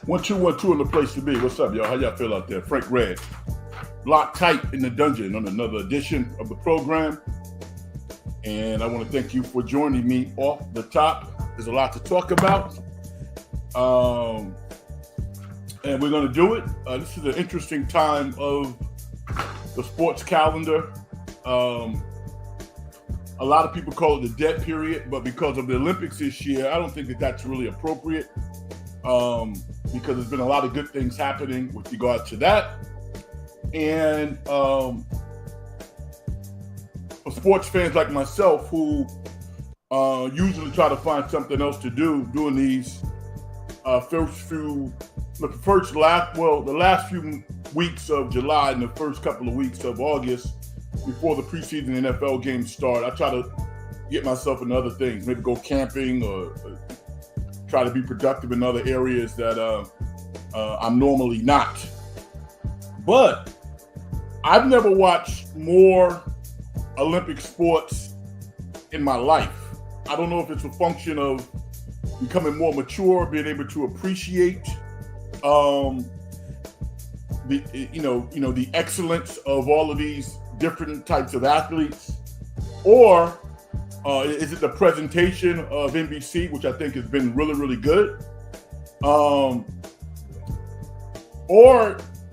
1-2-1-2 in the place to be. What's up, y'all? How y'all feel out there? Frank Red, locked tight in the dungeon on another edition of the program. And I want to thank you for joining me off the top. There's a lot to talk about. And we're going to do it. This is an interesting time of the sports calendar. A lot of people call it the dead period, but because of the Olympics this year, I don't think that that's really appropriate. Because there's been a lot of good things happening with regard to that. And for sports fans like myself who usually try to find something else to do during these the last few weeks of July and the first couple of weeks of August before the preseason NFL games start, I try to get myself into other things, maybe go camping or try to be productive in other areas that I'm normally not. But I've never watched more Olympic sports in my life. I don't know if it's a function of becoming more mature, being able to appreciate the excellence of all of these different types of athletes, or is it the presentation of NBC, which I think has been really, really good? Or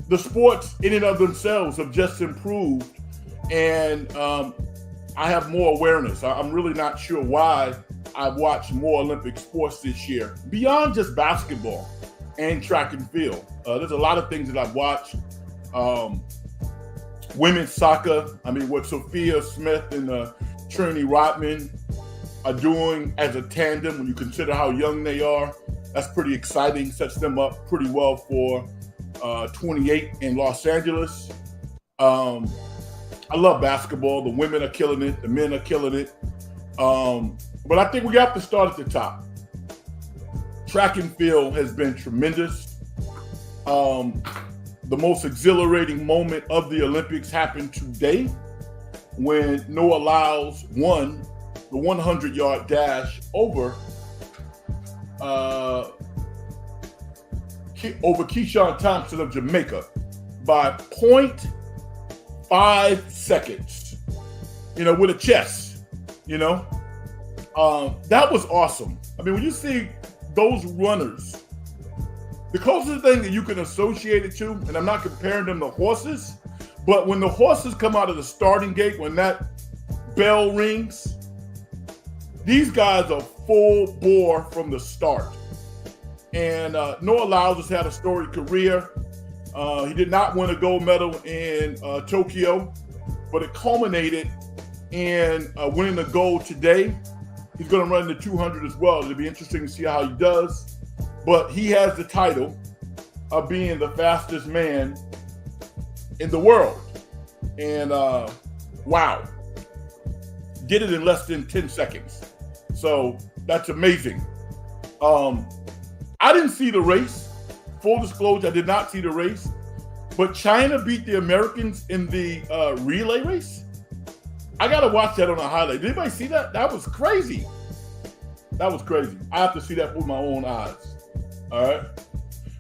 the sports in and of themselves have just improved, and I have more awareness. I'm really not sure why I've watched more Olympic sports this year, beyond just basketball and track and field. There's a lot of things that I've watched. Women's soccer, what Sophia Smith and Trinity Rodman are doing as a tandem, when you consider how young they are, that's pretty exciting. Sets them up pretty well for 28 in Los Angeles. I love basketball. The women are killing it. The men are killing it. But I think we have to start at the top. Track and field has been tremendous. The most exhilarating moment of the Olympics happened today when Noah Lyles won the 100-yard dash over Keyshawn Thompson of Jamaica by 0.5 seconds, with a chest, that was awesome. When you see those runners, the closest thing that you can associate it to, and I'm not comparing them to horses, but when the horses come out of the starting gate, when that bell rings, these guys are full bore from the start. And Noah Lyles has had a storied career. He did not win a gold medal in Tokyo, but it culminated in winning the gold today. He's going to run the 200 as well. It'll be interesting to see how he does. But he has the title of being the fastest man in the world. And wow, did it in less than 10 seconds. So that's amazing. I didn't see the race. Full disclosure, I did not see the race. But China beat the Americans in the relay race. I got to watch that on a highlight. Did anybody see that? That was crazy. That was crazy. I have to see that with my own eyes. All right.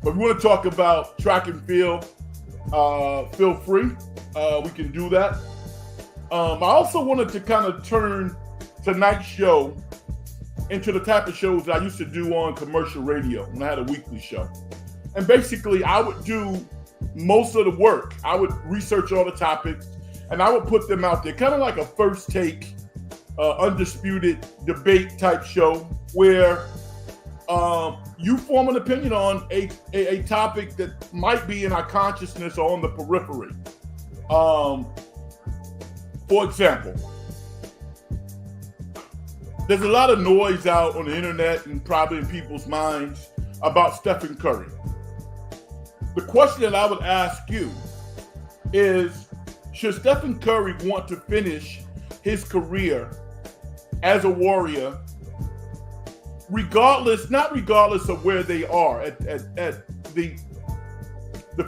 But if we want to talk about track and field, feel free. We can do that. I also wanted to kind of turn tonight's show into the type of shows that I used to do on commercial radio when I had a weekly show. And basically, I would do most of the work. I would research all the topics, and I would put them out there, kind of like a first take, undisputed debate type show where you form an opinion on a topic that might be in our consciousness or on the periphery. For example, there's a lot of noise out on the internet and probably in people's minds about Stephen Curry. The question that I would ask you is, should Stephen Curry want to finish his career as a Warrior, not regardless of where they are at the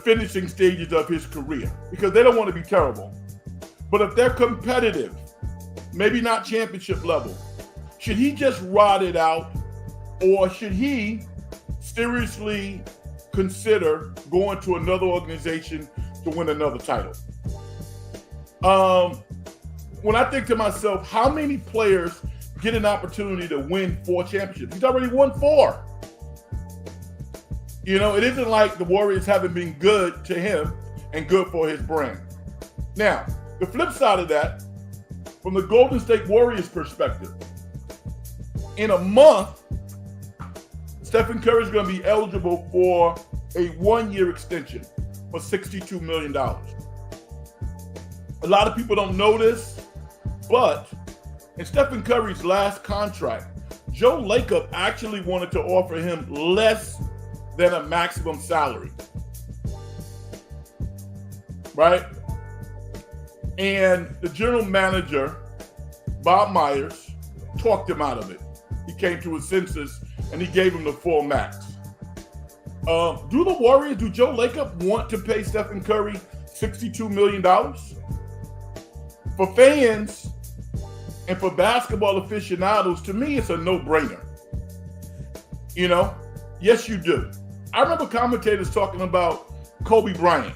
finishing stages of his career, because they don't want to be terrible. But if they're competitive, maybe not championship level, should he just ride it out, or should he seriously consider going to another organization to win another title? When I think to myself, how many players get an opportunity to win 4 championships? He's already won 4. You know, it isn't like the Warriors haven't been good to him and good for his brand. Now, the flip side of that, from the Golden State Warriors perspective, in a month, Stephen Curry is going to be eligible for a 1-year extension for $62 million. A lot of people don't know this, but in Stephen Curry's last contract, Joe Lacob actually wanted to offer him less than a maximum salary, right? And the general manager, Bob Myers, talked him out of it. He came to his senses and he gave him the full max. Do the Warriors, do Joe Lacob want to pay Stephen Curry $62 million? For fans and for basketball aficionados, to me, it's a no-brainer. You know, yes, you do. I remember commentators talking about Kobe Bryant,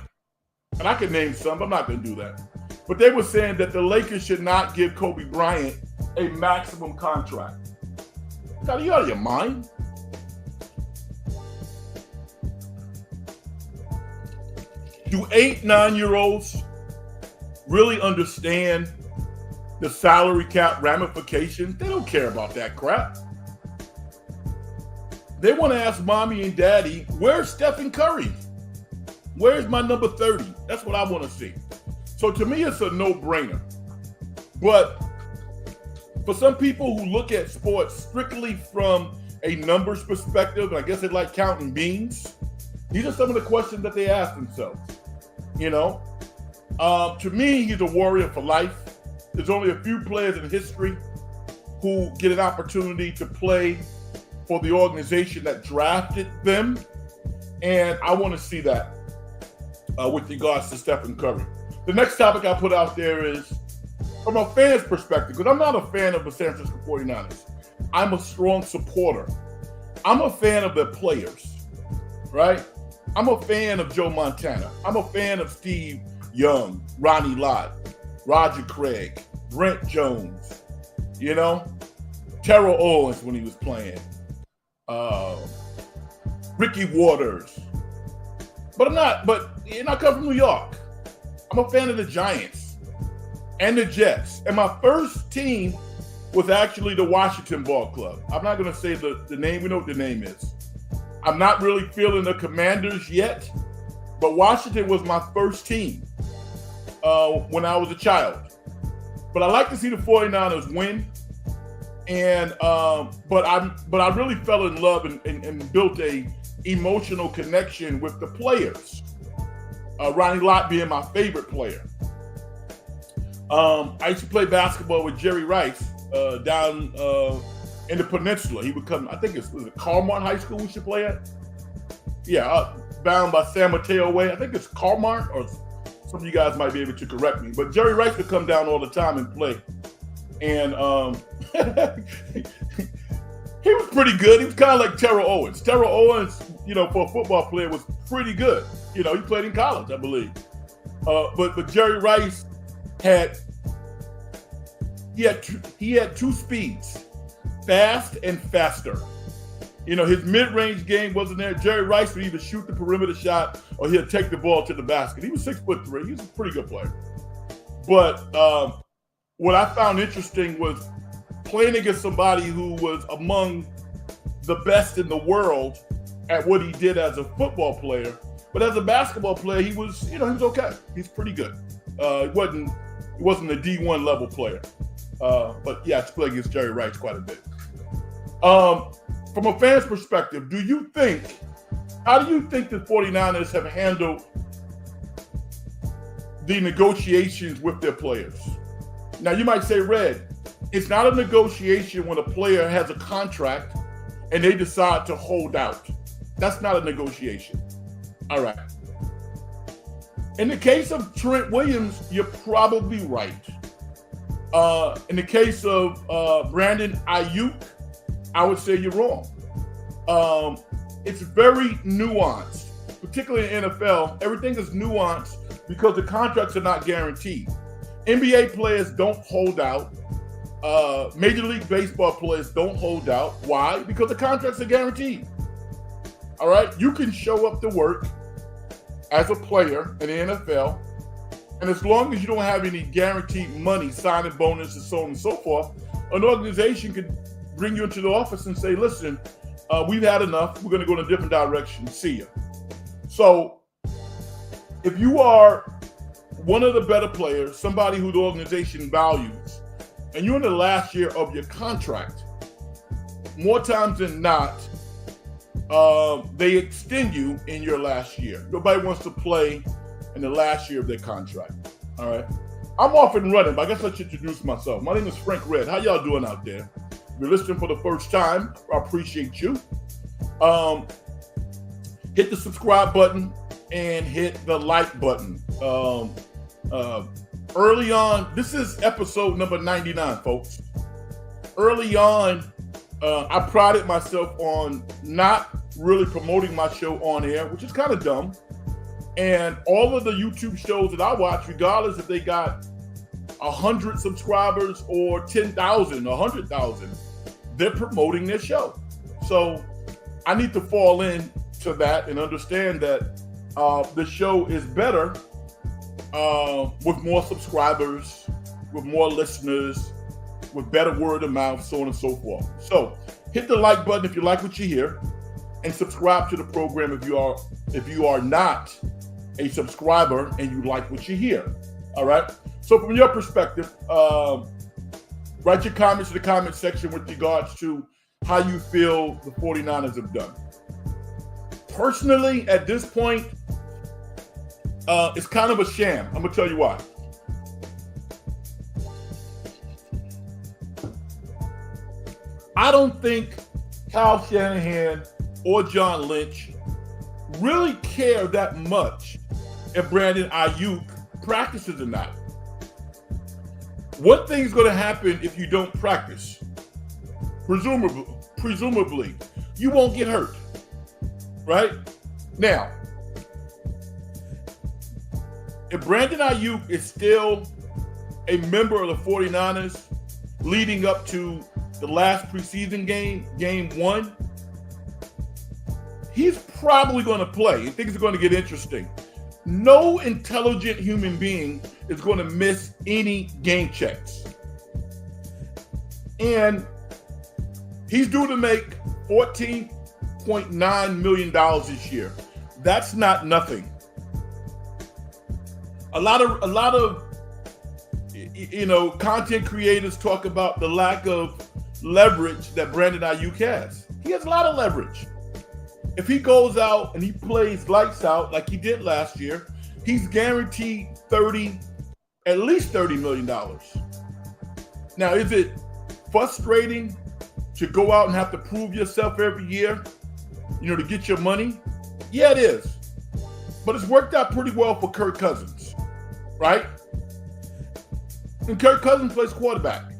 and I could name some, but I'm not going to do that. But they were saying that the Lakers should not give Kobe Bryant a maximum contract. Are you out of your mind? Do 8, 9-year-olds really understand the salary cap ramifications? They don't care about that crap. They want to ask mommy and daddy, where's Stephen Curry? Where's my number 30? That's what I want to see. So to me, it's a no-brainer. But for some people who look at sports strictly from a numbers perspective, I guess they like counting beans, these are some of the questions that they ask themselves. You know, to me, he's a Warrior for life. There's only a few players in history who get an opportunity to play for the organization that drafted them. And I want to see that with regards to Stephen Curry. The next topic I put out there is from a fan's perspective, because I'm not a fan of the San Francisco 49ers. I'm a strong supporter. I'm a fan of the players, right? I'm a fan of Joe Montana. I'm a fan of Steve Young, Ronnie Lott, Roger Craig, Brent Jones, you know, Terrell Owens when he was playing, Ricky Waters. But I come from New York. I'm a fan of the Giants and the Jets. And my first team was actually the Washington Ball Club. I'm not going to say the name. We know what the name is. I'm not really feeling the Commanders yet, but Washington was my first team when I was a child. But I like to see the 49ers win. And but I really fell in love and built a emotional connection with the players. Ronnie Lott being my favorite player. I used to play basketball with Jerry Rice down in the peninsula. He would come, I think was it Carmart High School we should play at? Yeah, bound by San Mateo Way. I think it's Carmart, or some of you guys might be able to correct me. But Jerry Rice would come down all the time and play. And he was pretty good. He was kind of like Terrell Owens. Terrell Owens, you know, for a football player was pretty good. You know, he played in college, I believe. But Jerry Rice had two speeds, fast and faster. You know, his mid-range game wasn't there. Jerry Rice would either shoot the perimeter shot or he'd take the ball to the basket. He was 6'3". He was a pretty good player. But what I found interesting was playing against somebody who was among the best in the world at what he did as a football player. But as a basketball player, he was okay. He's pretty good. He wasn't a D1 level player. But yeah, I played against Jerry Rice quite a bit. From a fan's perspective, how do you think the 49ers have handled the negotiations with their players? Now, you might say, Red, it's not a negotiation when a player has a contract and they decide to hold out. That's not a negotiation. All right. In the case of Trent Williams, you're probably right. In the case of Brandon Ayuk, I would say you're wrong. It's very nuanced. particularly in NFL, everything is nuanced because the contracts are not guaranteed. NBA players don't hold out. Major League Baseball players don't hold out. Why? Because the contracts are guaranteed. All right? You can show up to work as a player in the NFL, and as long as you don't have any guaranteed money, signing bonus, and so on and so forth, an organization could bring you into the office and say, listen, we've had enough. We're going to go in a different direction. See ya. So if you are one of the better players, somebody who the organization values, and you're in the last year of your contract, more times than not, they extend you in your last year. Nobody wants to play in the last year of their contract. All right. I'm off and running, but I guess I should introduce myself. My name is Frank Red. How y'all doing out there? If you're listening for the first time, I appreciate you. Hit the subscribe button and hit the like button. Early on, this is episode number 99, folks. Early on, I prided myself on not really promoting my show on air, which is kind of dumb. And all of the YouTube shows that I watch, regardless if they got 100 subscribers or 10,000 or 100,000, they're promoting their show. So I need to fall into that and understand that the show is better with more subscribers, with more listeners, with better word of mouth, so on and so forth. So hit the like button if you like what you hear, and subscribe to the program if you are not a subscriber and you like what you hear. All right. So from your perspective, write your comments in the comment section with regards to how you feel the 49ers have done. Personally, at this point, it's kind of a sham. I'm going to tell you why. I don't think Kyle Shanahan or John Lynch really care that much if Brandon Ayuk practices or not. One thing's going to happen if you don't practice. Presumably, you won't get hurt. Right? Now, if Brandon Ayuk is still a member of the 49ers leading up to the last preseason game 1, he's probably going to play. And things are going to get interesting. No intelligent human being is going to miss any game checks. And he's due to make $14.9 million this year. That's not nothing. A lot of content creators talk about the lack of leverage that Brandon Ayuk has. He has a lot of leverage. If he goes out and he plays lights out like he did last year, he's guaranteed at least $30 million. Now, is it frustrating to go out and have to prove yourself every year, to get your money? Yeah, it is. But it's worked out pretty well for Kirk Cousins, right? And Kirk Cousins plays quarterback.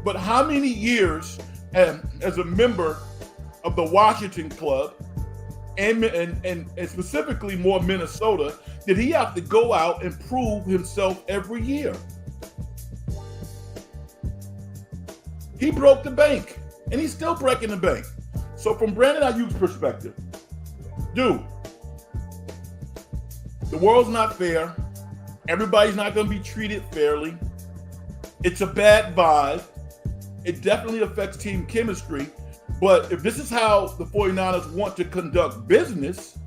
But how many years as a member of the Washington club and specifically more Minnesota did he have to go out and prove himself every year? He broke the bank, and he's still breaking the bank. So from Brandon Ayuk's perspective, dude, the world's not fair. Everybody's not going to be treated fairly. It's a bad vibe. It definitely affects team chemistry. But if this is how the 49ers want to conduct business,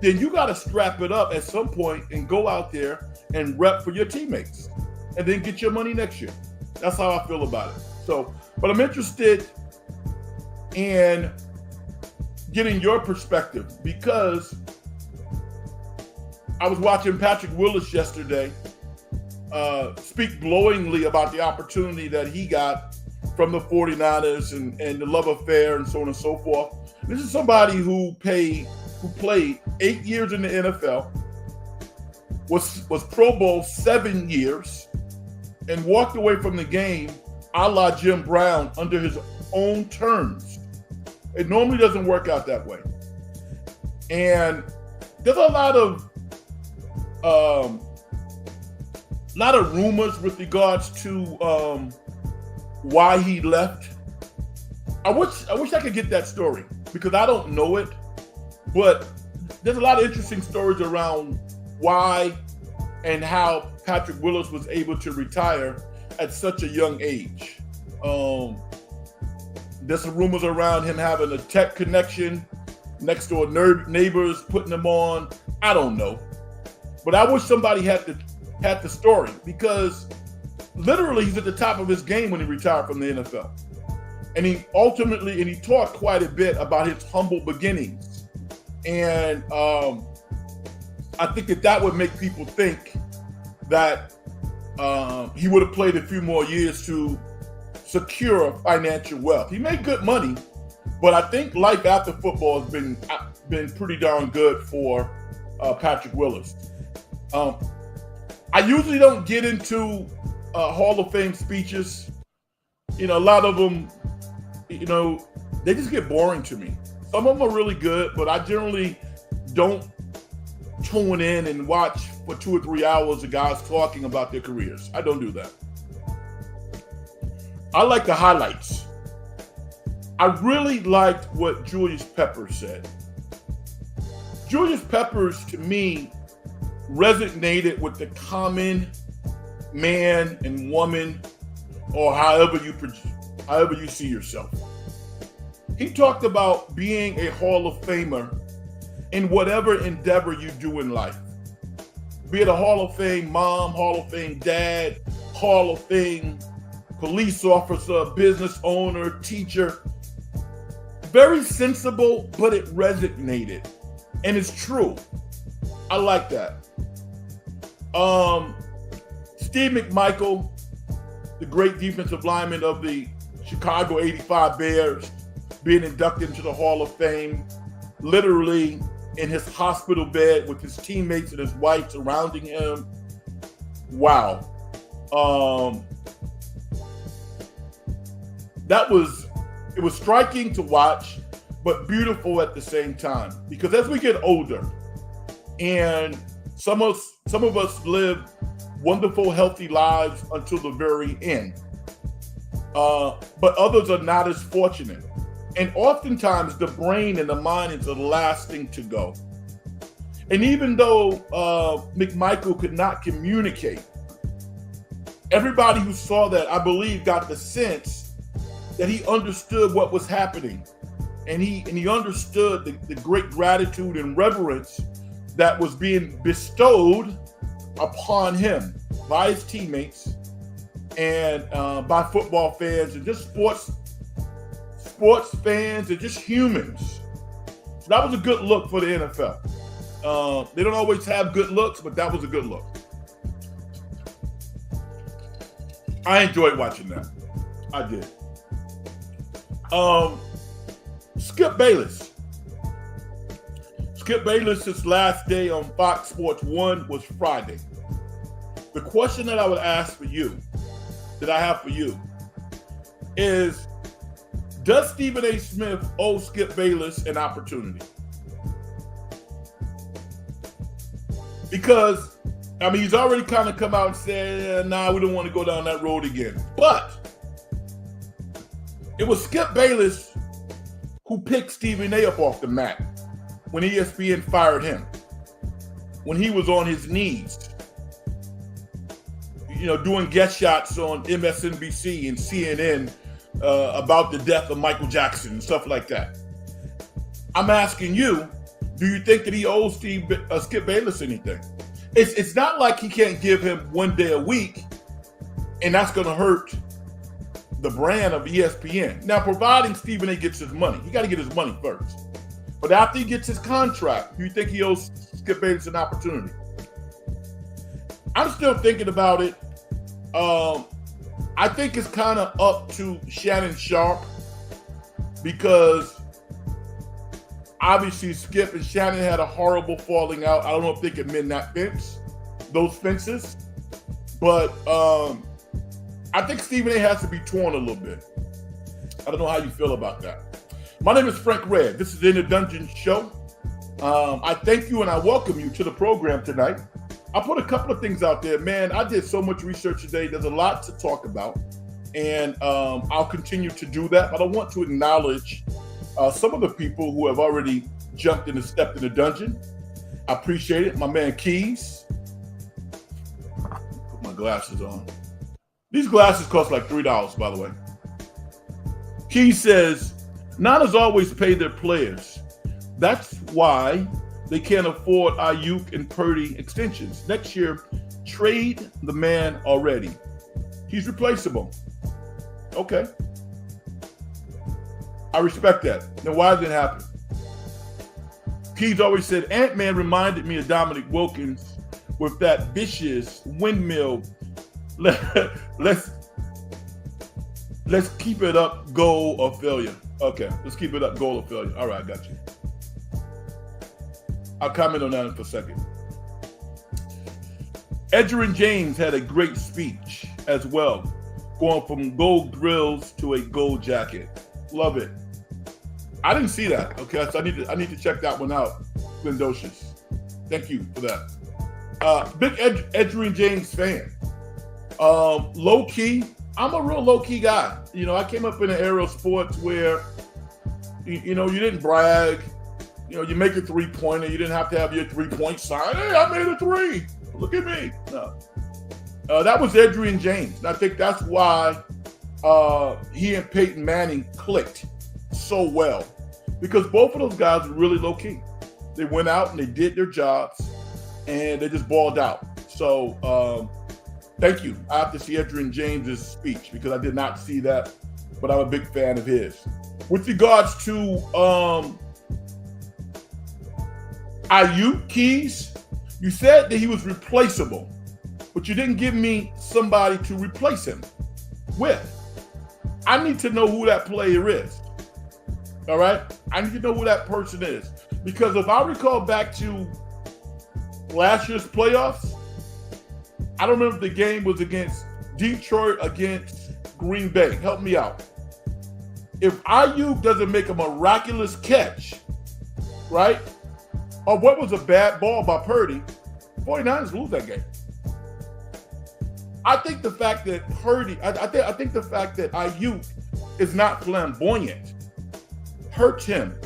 then you got to strap it up at some point and go out there and rep for your teammates and then get your money next year. That's how I feel about it. So, but I'm interested in getting your perspective because I was watching Patrick Willis yesterday speak glowingly about the opportunity that he got from the 49ers and the love affair and so on and so forth. This is somebody who played 8 years in the NFL, was Pro Bowl 7 years, and walked away from the game a la Jim Brown under his own terms. It normally doesn't work out that way. And there's a lot of rumors with regards to why he left. I wish I could get that story because I don't know it, but there's a lot of interesting stories around why and how Patrick Willis was able to retire at such a young age. There's some rumors around him having a tech connection, next door neighbors putting him on. I don't know, but I wish somebody had the story because literally he's at the top of his game when he retired from the NFL. And he talked quite a bit about his humble beginnings. And I think that would make people think that he would have played a few more years to secure financial wealth. He made good money, but I think life after football has been pretty darn good for Patrick Willis. I usually don't get into Hall of Fame speeches. A lot of them, they just get boring to me. Some of them are really good, but I generally don't tune in and watch for 2 or 3 hours of guys talking about their careers. I don't do that. I like the highlights. I really liked what Julius Peppers said. Julius Peppers, to me, resonated with the common man and woman, or however you see yourself. He talked about being a Hall of Famer in whatever endeavor you do in life. Be it a Hall of Fame mom, Hall of Fame dad, Hall of Fame police officer, business owner, teacher. Very sensible, but it resonated. And it's true. I like that. Steve McMichael, the great defensive lineman of the Chicago 85 Bears, being inducted into the Hall of Fame, literally in his hospital bed with his teammates and his wife surrounding him. Wow. It was striking to watch, but beautiful at the same time. Because as we get older, and some of us live wonderful, healthy lives until the very end, but others are not as fortunate. And oftentimes, the brain and the mind is the last thing to go. And even though McMichael could not communicate, everybody who saw that, I believe, got the sense that he understood what was happening. And he understood the great gratitude and reverence that was being bestowed upon him by his teammates and by football fans and just sports fans and just humans. So that was a good look for the NFL. They don't always have good looks, but that was a good look. I enjoyed watching that. I did. Skip Bayless. Skip Bayless's last day on Fox Sports 1 was Friday. The question that I would ask for you, that I have for you, is does Stephen A. Smith owe Skip Bayless an opportunity? Because, he's already kind of come out and said, nah, we don't want to go down that road again. But it was Skip Bayless who picked Stephen A. up off the mat when ESPN fired him, when he was on his knees, doing guest shots on MSNBC and CNN about the death of Michael Jackson and stuff like that. I'm asking you, do you think that he owes Skip Bayless anything? It's not like he can't give him 1 day a week, and that's going to hurt the brand of ESPN. Now, providing Stephen A. gets his money, he got to get his money first. But after he gets his contract, do you think he owes Skip Bayless an opportunity? I'm still thinking about it. I think it's kind of up to Shannon Sharpe because obviously Skip and Shannon had a horrible falling out. I don't know if they can mend those fences, but I think Stephen A. has to be torn a little bit. I don't know how you feel about that. My name is Frank Red. This is In the Dungeon Show. I thank you and I welcome you to the program tonight. I put a couple of things out there. Man, I did so much research today. There's a lot to talk about, and I'll continue to do that. But I want to acknowledge some of the people who have already jumped in and stepped in the dungeon. I appreciate it. My man Keys. Put my glasses on. These glasses cost like $3, by the way. Keys says, Niners always pay their players. That's why they can't afford Ayuk and Purdy extensions. Next year, trade the man already. He's replaceable. Okay. I respect that. Then why did it happen? Keys always said, Ant-Man reminded me of Dominic Wilkins with that vicious windmill. Let's keep it up, goal or failure. Okay, let's keep it up, goal or failure. All right, I got you. I'll comment on that in a second. Edgerrin James had a great speech as well, going from gold grills to a gold jacket. Love it. I didn't see that. Okay, so I need to check that one out. Glendocious. Thank you for that. Big Edgerrin James fan. Low key. I'm a real low key guy. You know, I came up in an era of sports where, you didn't brag. You know, you make a 3-pointer. You didn't have to have your 3-point sign. Hey, I made a 3. Look at me. No. That was Edgerrin James. And I think that's why he and Peyton Manning clicked so well. Because both of those guys were really low key. They went out and they did their jobs and they just balled out. So thank you. I have to see Edgerrin James's speech because I did not see that, but I'm a big fan of his. With regards to Ayuk, Keys, you said that he was replaceable, but you didn't give me somebody to replace him with. I need to know who that player is. All right? I need to know who that person is. Because if I recall back to last year's playoffs, I don't remember if the game was against Detroit against Green Bay. Help me out. If Ayuk doesn't make a miraculous catch, right? Or what was a bad ball by Purdy, 49ers lose that game. I think the fact that I think the fact that Ayuk is not flamboyant hurts him.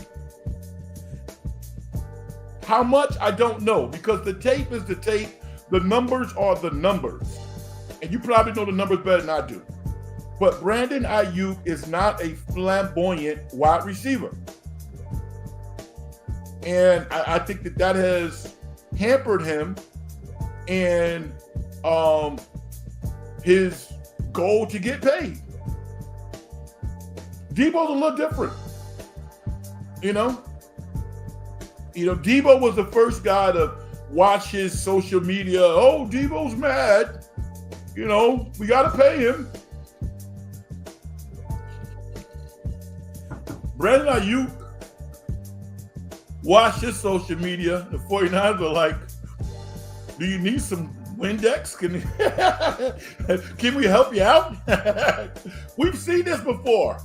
How much, I don't know, because the tape is the tape. The numbers are the numbers. And you probably know the numbers better than I do. But Brandon Ayuk is not a flamboyant wide receiver. And I think that has hampered him and his goal to get paid. Debo's a little different. You know, Debo was the first guy to watch his social media. Oh, Debo's mad. We got to pay him. Brandon Ayuk watched his social media. The 49ers were like, do you need some Windex? Can we help you out? We've seen this before.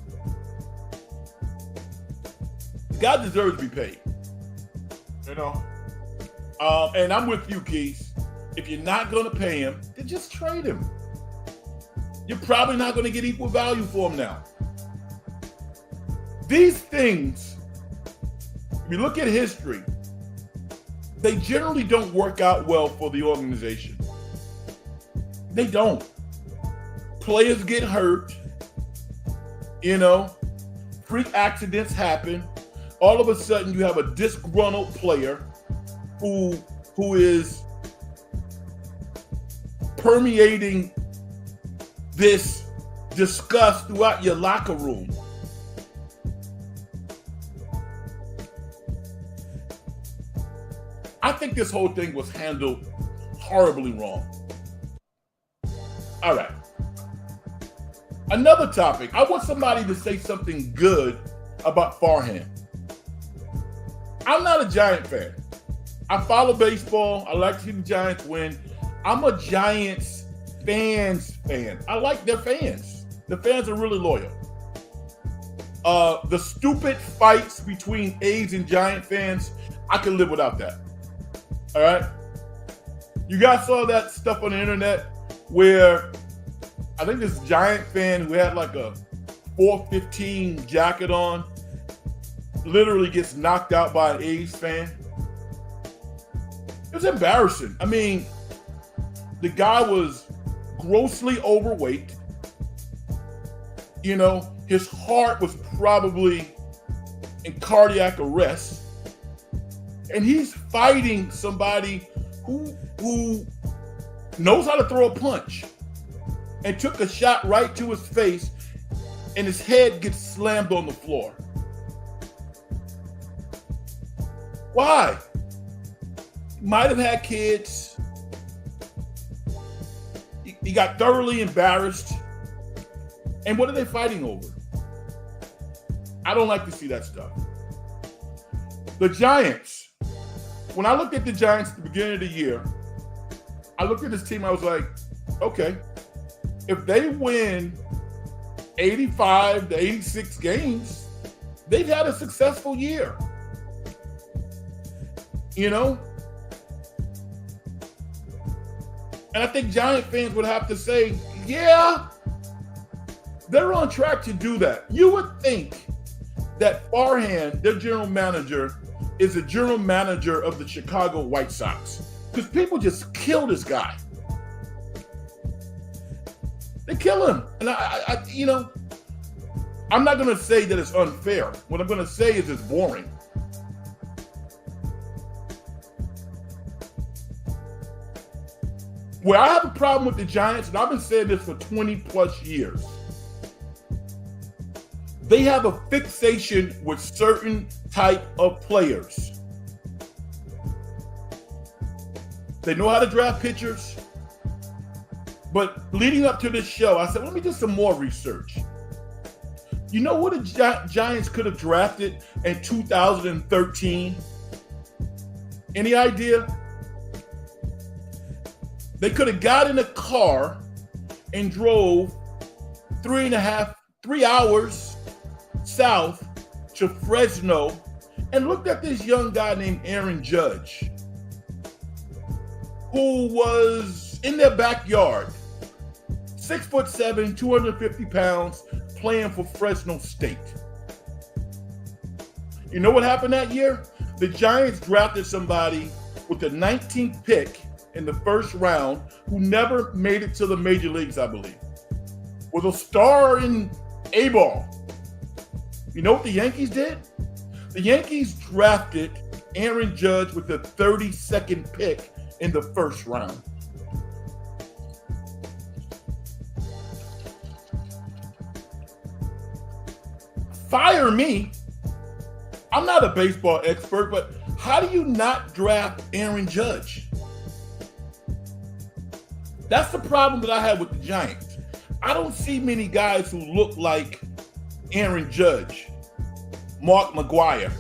The guy deserves to be paid. And I'm with you, Keith. If you're not going to pay him, then just trade him. You're probably not going to get equal value for him now. These things, if you look at history, they generally don't work out well for the organization. They don't. Players get hurt. Freak accidents happen. All of a sudden, you have a disgruntled player who is permeating this disgust throughout your locker room. I think this whole thing was handled horribly wrong. All right. Another topic. I want somebody to say something good about Farhan. I'm not a Giant fan. I follow baseball. I like to see the Giants win. I'm a Giants fans fan. I like their fans. The fans are really loyal. The stupid fights between A's and Giant fans, I can live without that. All right? You guys saw that stuff on the internet where I think this Giant fan who had like a 415 jacket on literally gets knocked out by an A's fan. It was embarrassing. I mean, the guy was grossly overweight. You know, his heart was probably in cardiac arrest. And he's fighting somebody who knows how to throw a punch and took a shot right to his face, and his head gets slammed on the floor. Why? Might have had kids. He got thoroughly embarrassed. And what are they fighting over? I don't like to see that stuff. The Giants. When I looked at the Giants at the beginning of the year, I looked at this team, I was like, okay, if they win 85 to 86 games, they've had a successful year. You know? And I think Giant fans would have to say, yeah, they're on track to do that. You would think that Farhan, their general manager, is the general manager of the Chicago White Sox, because people just kill this guy. They kill him. And I you know, I'm not going to say that it's unfair. What I'm going to say is it's boring. Where I have a problem with the Giants, and I've been saying this for 20 plus years, they have a fixation with certain type of players. They know how to draft pitchers. But leading up to this show, I said, let me do some more research. You know what the Giants could have drafted in 2013? Any idea? They could have got in a car and drove 3 hours south to Fresno and looked at this young guy named Aaron Judge, who was in their backyard, 6'7", 250 pounds, playing for Fresno State. You know what happened that year? The Giants drafted somebody with the 19th pick in the first round who never made it to the major leagues, I believe. Was a star in A-ball. You know what the Yankees did? The Yankees drafted Aaron Judge with the 32nd pick in the first round. Fire me. I'm not a baseball expert, but how do you not draft Aaron Judge? That's the problem that I have with the Giants. I don't see many guys who look like Aaron Judge, Mark McGwire,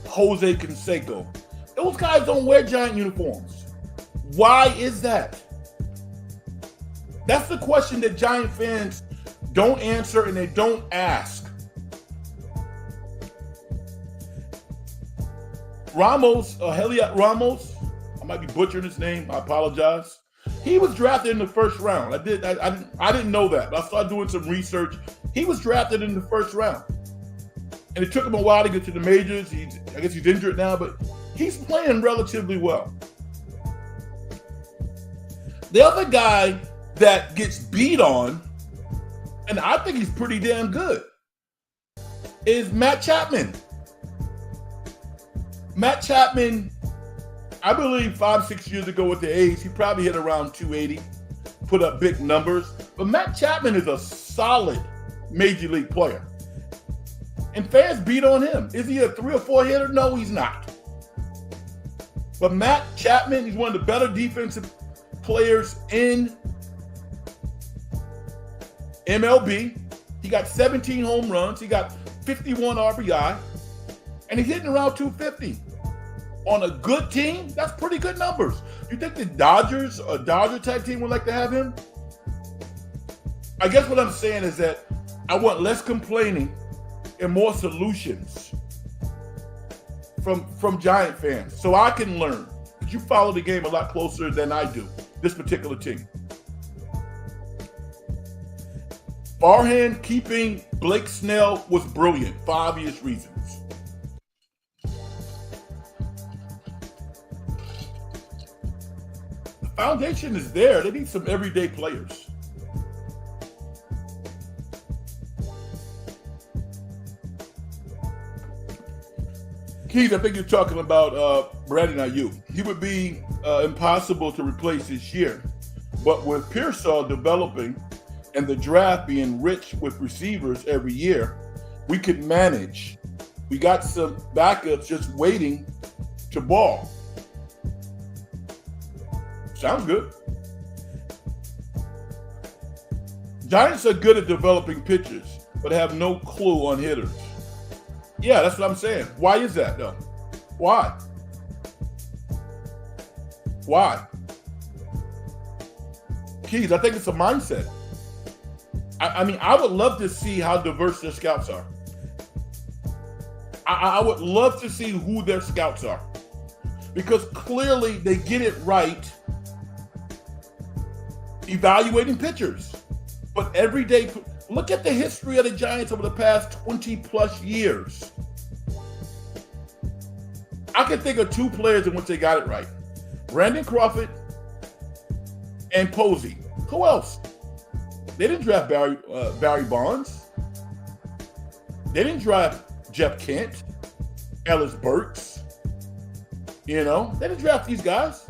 Jose Canseco. Those guys don't wear Giant uniforms. Why is that? That's the question that Giant fans don't answer and they don't ask. Heliot Ramos, I might be butchering his name, I apologize. He was drafted in the first round. I didn't know that, but I started doing some research. He was drafted in the first round. And it took him a while to get to the majors. I guess he's injured now, but he's playing relatively well. The other guy that gets beat on, and I think he's pretty damn good, is Matt Chapman. Matt Chapman, I believe 5-6 years ago with the A's, he probably hit around 280, put up big numbers. But Matt Chapman is a solid major league player. And fans beat on him. Is he a 3 or 4 hitter? No, he's not. But Matt Chapman, he's one of the better defensive players in MLB. He got 17 home runs. He got 51 RBI. And he's hitting around 250. On a good team, that's pretty good numbers. You think the Dodgers, a Dodger type team, would like to have him? I guess what I'm saying is that I want less complaining and more solutions. from Giant fans so I can learn. Because you follow the game a lot closer than I do, this particular team. Farhan keeping Blake Snell was brilliant for obvious reasons. The foundation is there. They need some everyday players. Keith, I think you're talking about Brandon Ayuk. He would be impossible to replace this year. But with Pearsall developing and the draft being rich with receivers every year, we could manage. We got some backups just waiting to ball. Sounds good. Giants are good at developing pitchers, but have no clue on hitters. Yeah, that's what I'm saying. Why is that, though? Why? Why? Keys, I think it's a mindset. I mean, I would love to see how diverse their scouts are. I would love to see who their scouts are. Because clearly they get it right evaluating pitchers. But every day, look at the history of the Giants over the past 20 plus years. I can think of two players in which they got it right. Brandon Crawford and Posey. Who else? They didn't draft Barry Bonds. They didn't draft Jeff Kent, Ellis Burks. You know, they didn't draft these guys.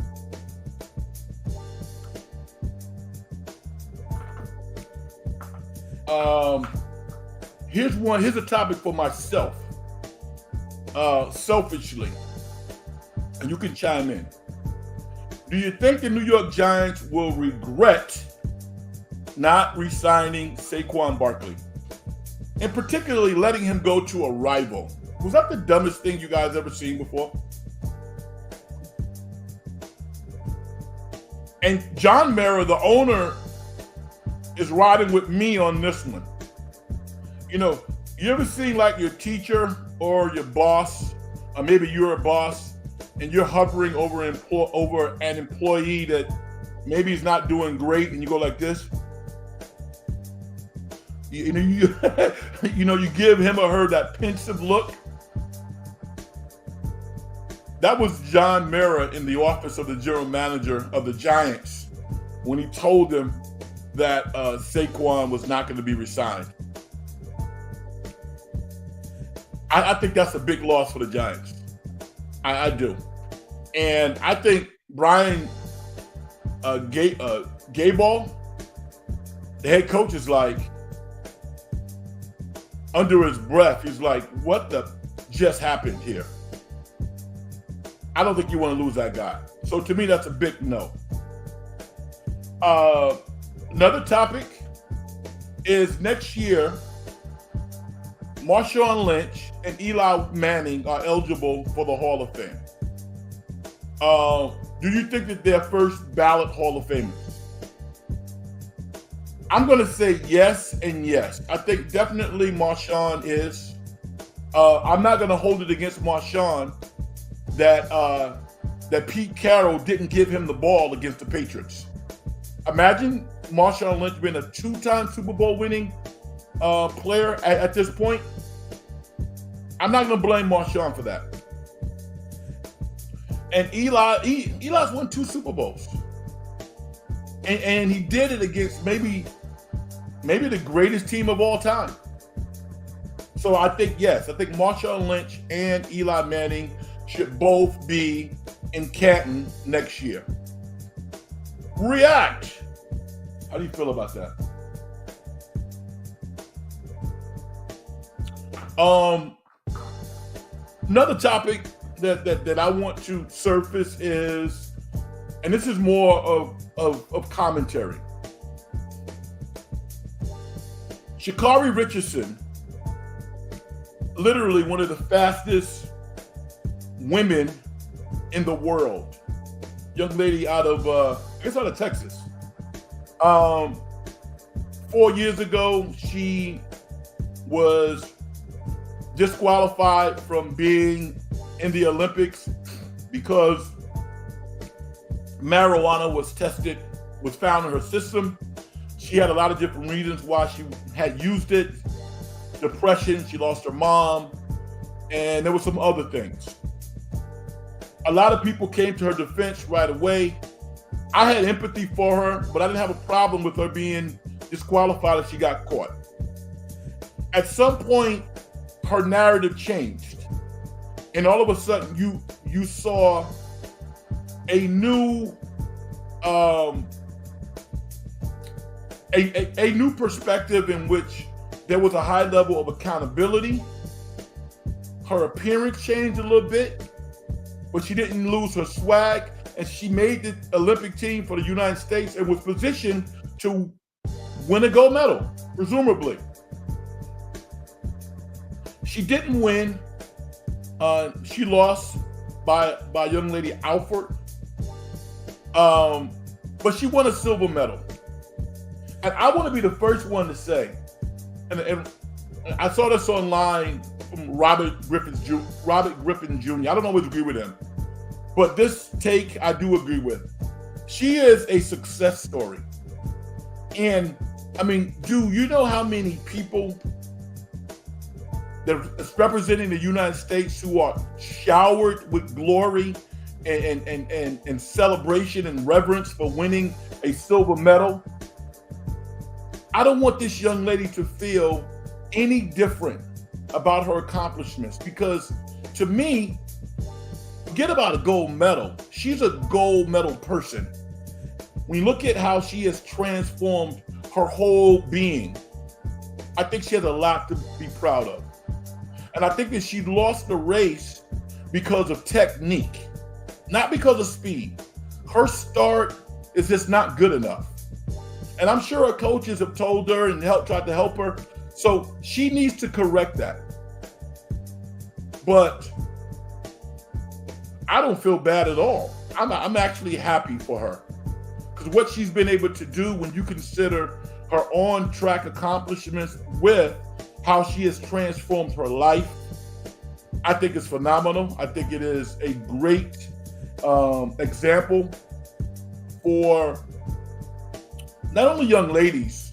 Here's a topic for myself. Selfishly, and you can chime in. Do you think the New York Giants will regret not re-signing Saquon Barkley, and particularly letting him go to a rival? Was that the dumbest thing you guys ever seen before? And John Mara, the owner, is riding with me on this one. You know, you ever seen like your teacher or your boss, or maybe you're a boss, and you're hovering over an employee that maybe is not doing great, and you go like this? You give him or her that pensive look. That was John Mara in the office of the general manager of the Giants when he told them that Saquon was not going to be re-signed. I think that's a big loss for the Giants. I do. And I think Brian Daboll, the head coach, is like, under his breath, he's like, what the just happened here? I don't think you want to lose that guy. So to me, that's a big no. Another topic is next year, Marshawn Lynch and Eli Manning are eligible for the Hall of Fame. Do you think that they're first ballot Hall of Famers? I'm going to say yes and yes. I think definitely Marshawn is. I'm not going to hold it against Marshawn that Pete Carroll didn't give him the ball against the Patriots. Imagine Marshawn Lynch being a two-time Super Bowl winning player at this point. I'm not going to blame Marshawn for that. And Eli's won 2 Super Bowls. And he did it against maybe the greatest team of all time. So I think, yes, I think Marshawn Lynch and Eli Manning should both be in Canton next year. React. How do you feel about that? Another topic that I want to surface is, and this is more of commentary. Sha'Carri Richardson, literally one of the fastest women in the world. Young lady out of, out of Texas. 4 years ago, she was disqualified from being in the Olympics because marijuana was found in her system. She had a lot of different reasons why she had used it. Depression, she lost her mom, and there were some other things. A lot of people came to her defense right away. I had empathy for her, but I didn't have a problem with her being disqualified if she got caught. At some point, her narrative changed. And all of a sudden, you saw a new a new perspective in which there was a high level of accountability. Her appearance changed a little bit, but she didn't lose her swag, and she made the Olympic team for the United States and was positioned to win a gold medal, presumably. She didn't win. She lost by a young lady, Alford. But she won a silver medal. And I want to be the first one to say, and I saw this online from Robert Griffin Jr. I don't always agree with him, but this take I do agree with. She is a success story. And I mean, do you know how many people that's representing the United States who are showered with glory and celebration and reverence for winning a silver medal? I don't want this young lady to feel any different about her accomplishments, because to me, forget about a gold medal. She's a gold medal person. When you look at how she has transformed her whole being, I think she has a lot to be proud of. And I think that she lost the race because of technique, not because of speed. Her start is just not good enough. And I'm sure her coaches have told her and tried to help her. So she needs to correct that. But I don't feel bad at all. I'm actually happy for her. Because what she's been able to do when you consider her on-track accomplishments with how she has transformed her life, I think it's phenomenal. I think it is a great example for not only young ladies,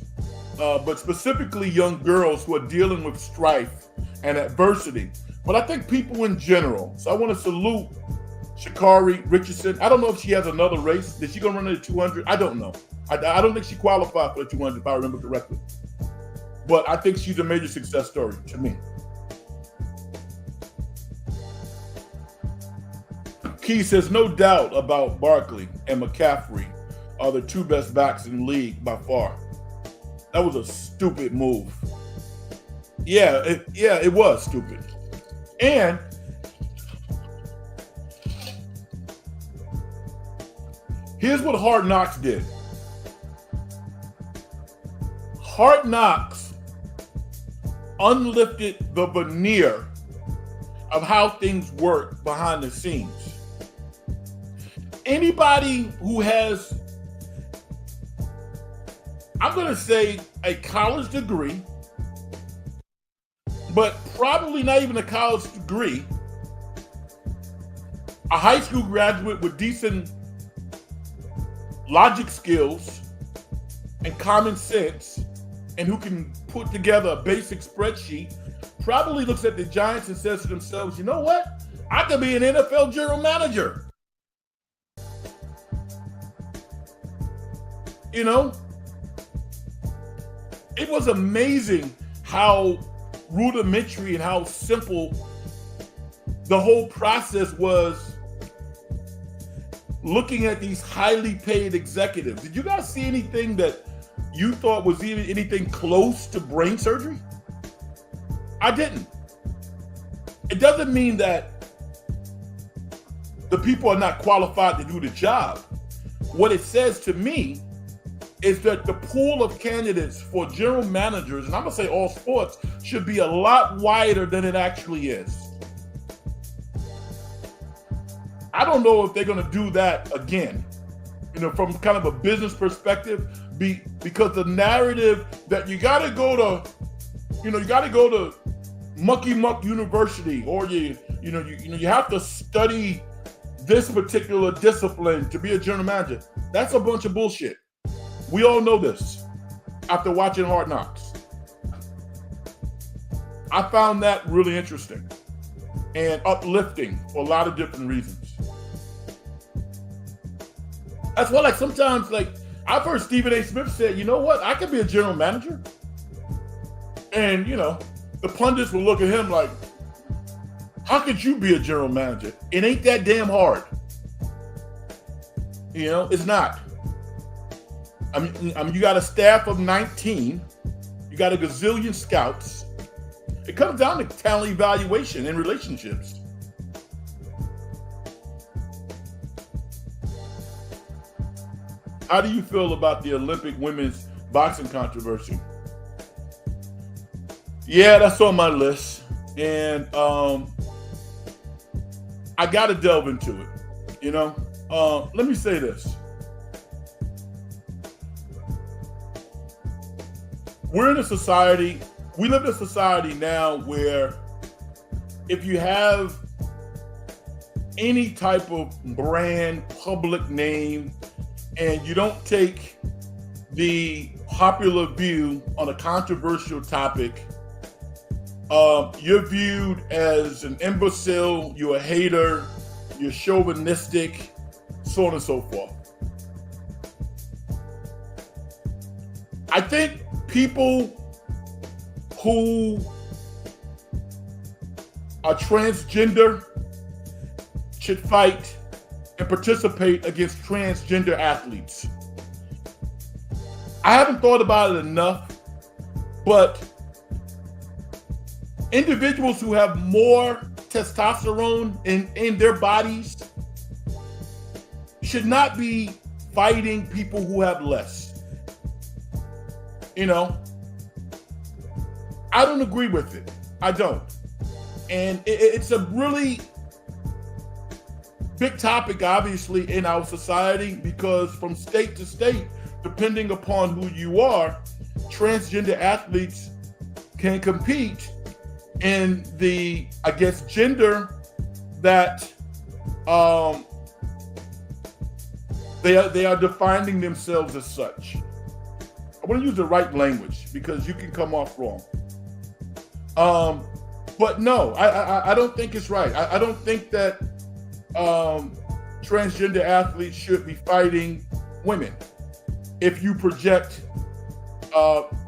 but specifically young girls who are dealing with strife and adversity, but I think people in general. So I want to salute Sha'Carri Richardson. I don't know if she has another race. Is she going to run in the 200? I don't know. I don't think she qualified for the 200, if I remember correctly. But I think she's a major success story to me. Key says, no doubt about Barkley and McCaffrey are the two best backs in the league by far. That was a stupid move. Yeah, it was stupid. And here's what Hard Knocks did. Hard Knocks unlifted the veneer of how things work behind the scenes. Anybody who has, I'm going to say, a college degree, but probably not even a college degree, a high school graduate with decent logic skills and common sense, and who can put together a basic spreadsheet, probably looks at the Giants and says to themselves, you know what? I could be an NFL general manager. You know, it was amazing how rudimentary and how simple the whole process was looking at these highly paid executives. Did you guys see anything that you thought was even anything close to brain surgery? I didn't. It doesn't mean that the people are not qualified to do the job. What it says to me is that the pool of candidates for general managers, and I'm gonna say all sports, should be a lot wider than it actually is. I don't know if they're gonna do that again, you know, from kind of a business perspective, because the narrative that you gotta go to Mucky Muck University, or you have to study this particular discipline to be a general manager. That's a bunch of bullshit. We all know this after watching Hard Knocks. I found that really interesting and uplifting for a lot of different reasons. That's why, like, sometimes, like, I've heard Stephen A. Smith say, you know what, I could be a general manager. And, the pundits will look at him like, how could you be a general manager? It ain't that damn hard. It's not. I mean, you got a staff of 19. You got a gazillion scouts. It comes down to talent evaluation and relationships. How do you feel about the Olympic women's boxing controversy? Yeah, that's on my list. And I got to delve into it. Let me say this. We live in a society now where if you have any type of brand, public name, and you don't take the popular view on a controversial topic, you're viewed as an imbecile, you're a hater, you're chauvinistic, so on and so forth. I think people who are transgender should fight and participate against transgender athletes. I haven't thought about it enough, but individuals who have more testosterone in their bodies should not be fighting people who have less. I don't agree with it. I don't. And it's a really big topic, obviously, in our society, because from state to state, depending upon who you are, transgender athletes can compete in the, gender that they are defining themselves as such. I want to use the right language because you can come off wrong. But no, I don't think it's right. I don't think that transgender athletes should be fighting women. If you project,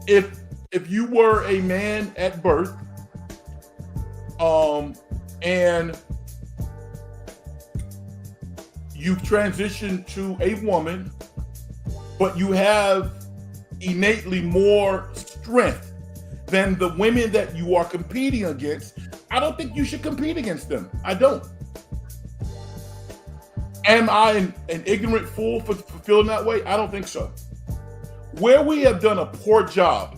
if you were a man at birth, and you transition to a woman, but you have innately more strength than the women that you are competing against, I don't think you should compete against them. I don't. Am I an ignorant fool for feeling that way? I don't think so. Where we have done a poor job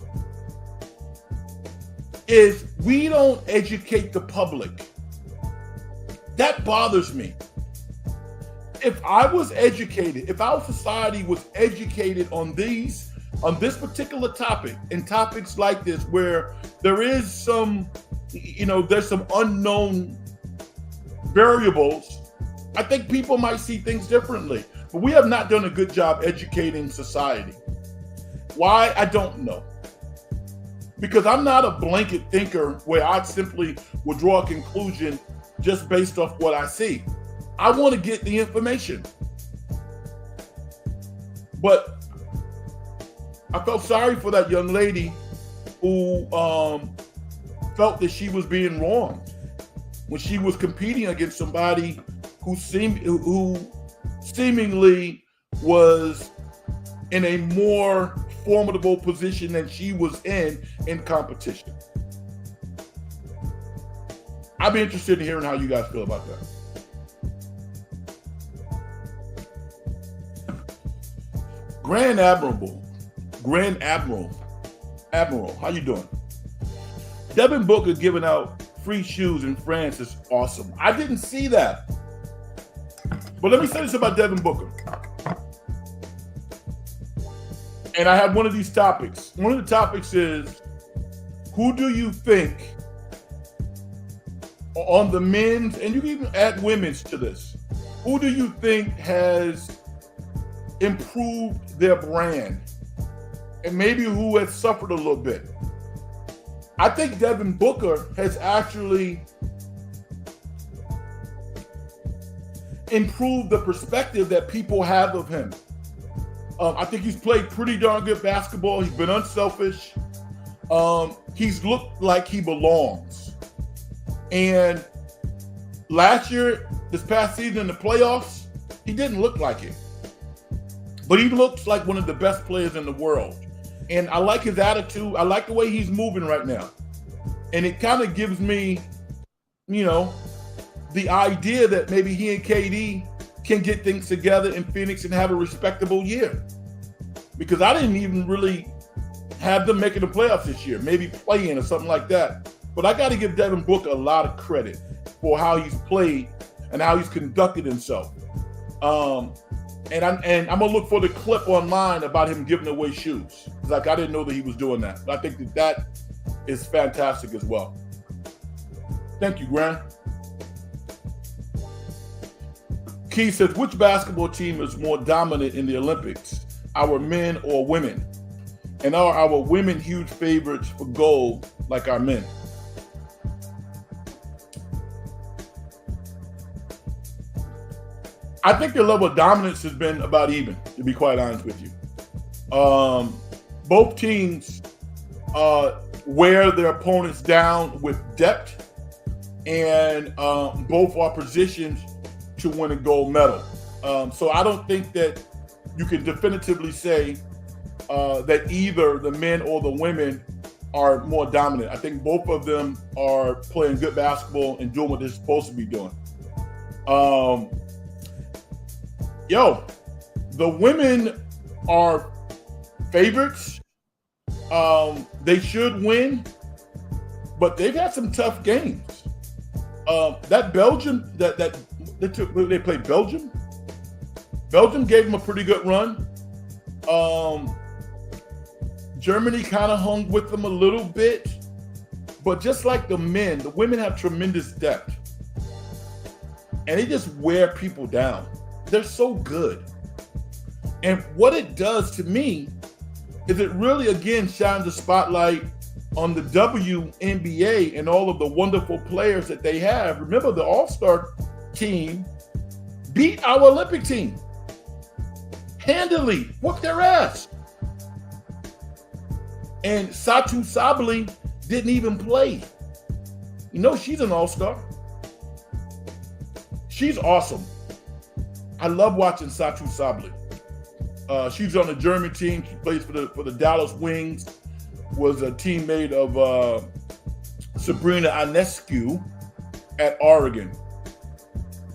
is we don't educate the public. That bothers me. If I was educated, if our society was educated on this particular topic and topics like this, where there is some, there's some unknown variables, I think people might see things differently. But we have not done a good job educating society. Why? I don't know. Because I'm not a blanket thinker where I simply will draw a conclusion just based off what I see. I want to get the information. But I felt sorry for that young lady who felt that she was being wronged when she was competing against somebody who seemingly was in a more formidable position than she was in competition. I'd be interested in hearing how you guys feel about that. Grand Admiral, how you doing? Devin Booker giving out free shoes in France is awesome. I didn't see that. But let me say this about Devin Booker. And I have one of these topics. One of the topics is, who do you think on the men's, and you can even add women's to this, who do you think has improved their brand and maybe who has suffered a little bit? I think Devin Booker has actually improved the perspective that people have of him. I think he's played pretty darn good basketball. He's been unselfish. He's looked like he belongs. And last year, this past season in the playoffs, he didn't look like it. But he looks like one of the best players in the world. And I like his attitude. I like the way he's moving right now. And it kind of gives me, the idea that maybe he and KD can get things together in Phoenix and have a respectable year. Because I didn't even really have them making the playoffs this year, maybe playing or something like that. But I got to give Devin Booker a lot of credit for how he's played and how he's conducted himself. And I'm gonna look for the clip online about him giving away shoes. Like, I didn't know that he was doing that. But I think that is fantastic as well. Thank you, Grant. Key says, which basketball team is more dominant in the Olympics, our men or women? And are our women huge favorites for gold like our men? I think the level of dominance has been about even, to be quite honest with you. Both teams wear their opponents down with depth, and both are positioned to win a gold medal. So I don't think that you can definitively say that either the men or the women are more dominant. I think both of them are playing good basketball and doing what they're supposed to be doing. The women are favorites. They should win, but they've had some tough games. That Belgium, they played Belgium. Belgium gave them a pretty good run. Germany kind of hung with them a little bit, but just like the men, the women have tremendous depth, and they just wear people down. They're so good. And what it does to me is it really, again, shines a spotlight on the WNBA and all of the wonderful players that they have. Remember, the All-Star team beat our Olympic team handily, whooped their ass. And Satu Sabali didn't even play. She's an All-Star. She's awesome. I love watching Satu Sabali. She's on the German team. She plays for the Dallas Wings. Was a teammate of Sabrina Ionescu at Oregon.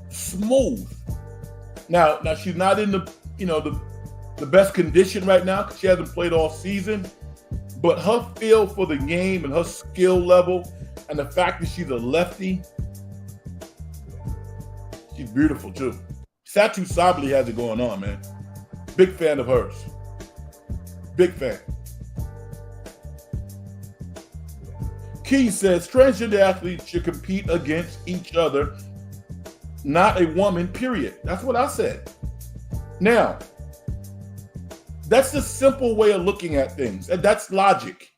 Smooth. Now she's not in the best condition right now because she hasn't played all season. But her feel for the game and her skill level and the fact that she's a lefty, she's beautiful too. Satu Sabali has it going on, man. Big fan of hers. Big fan. Key says transgender athletes should compete against each other, not a woman, period. That's what I said. Now, that's the simple way of looking at things. And that's logic.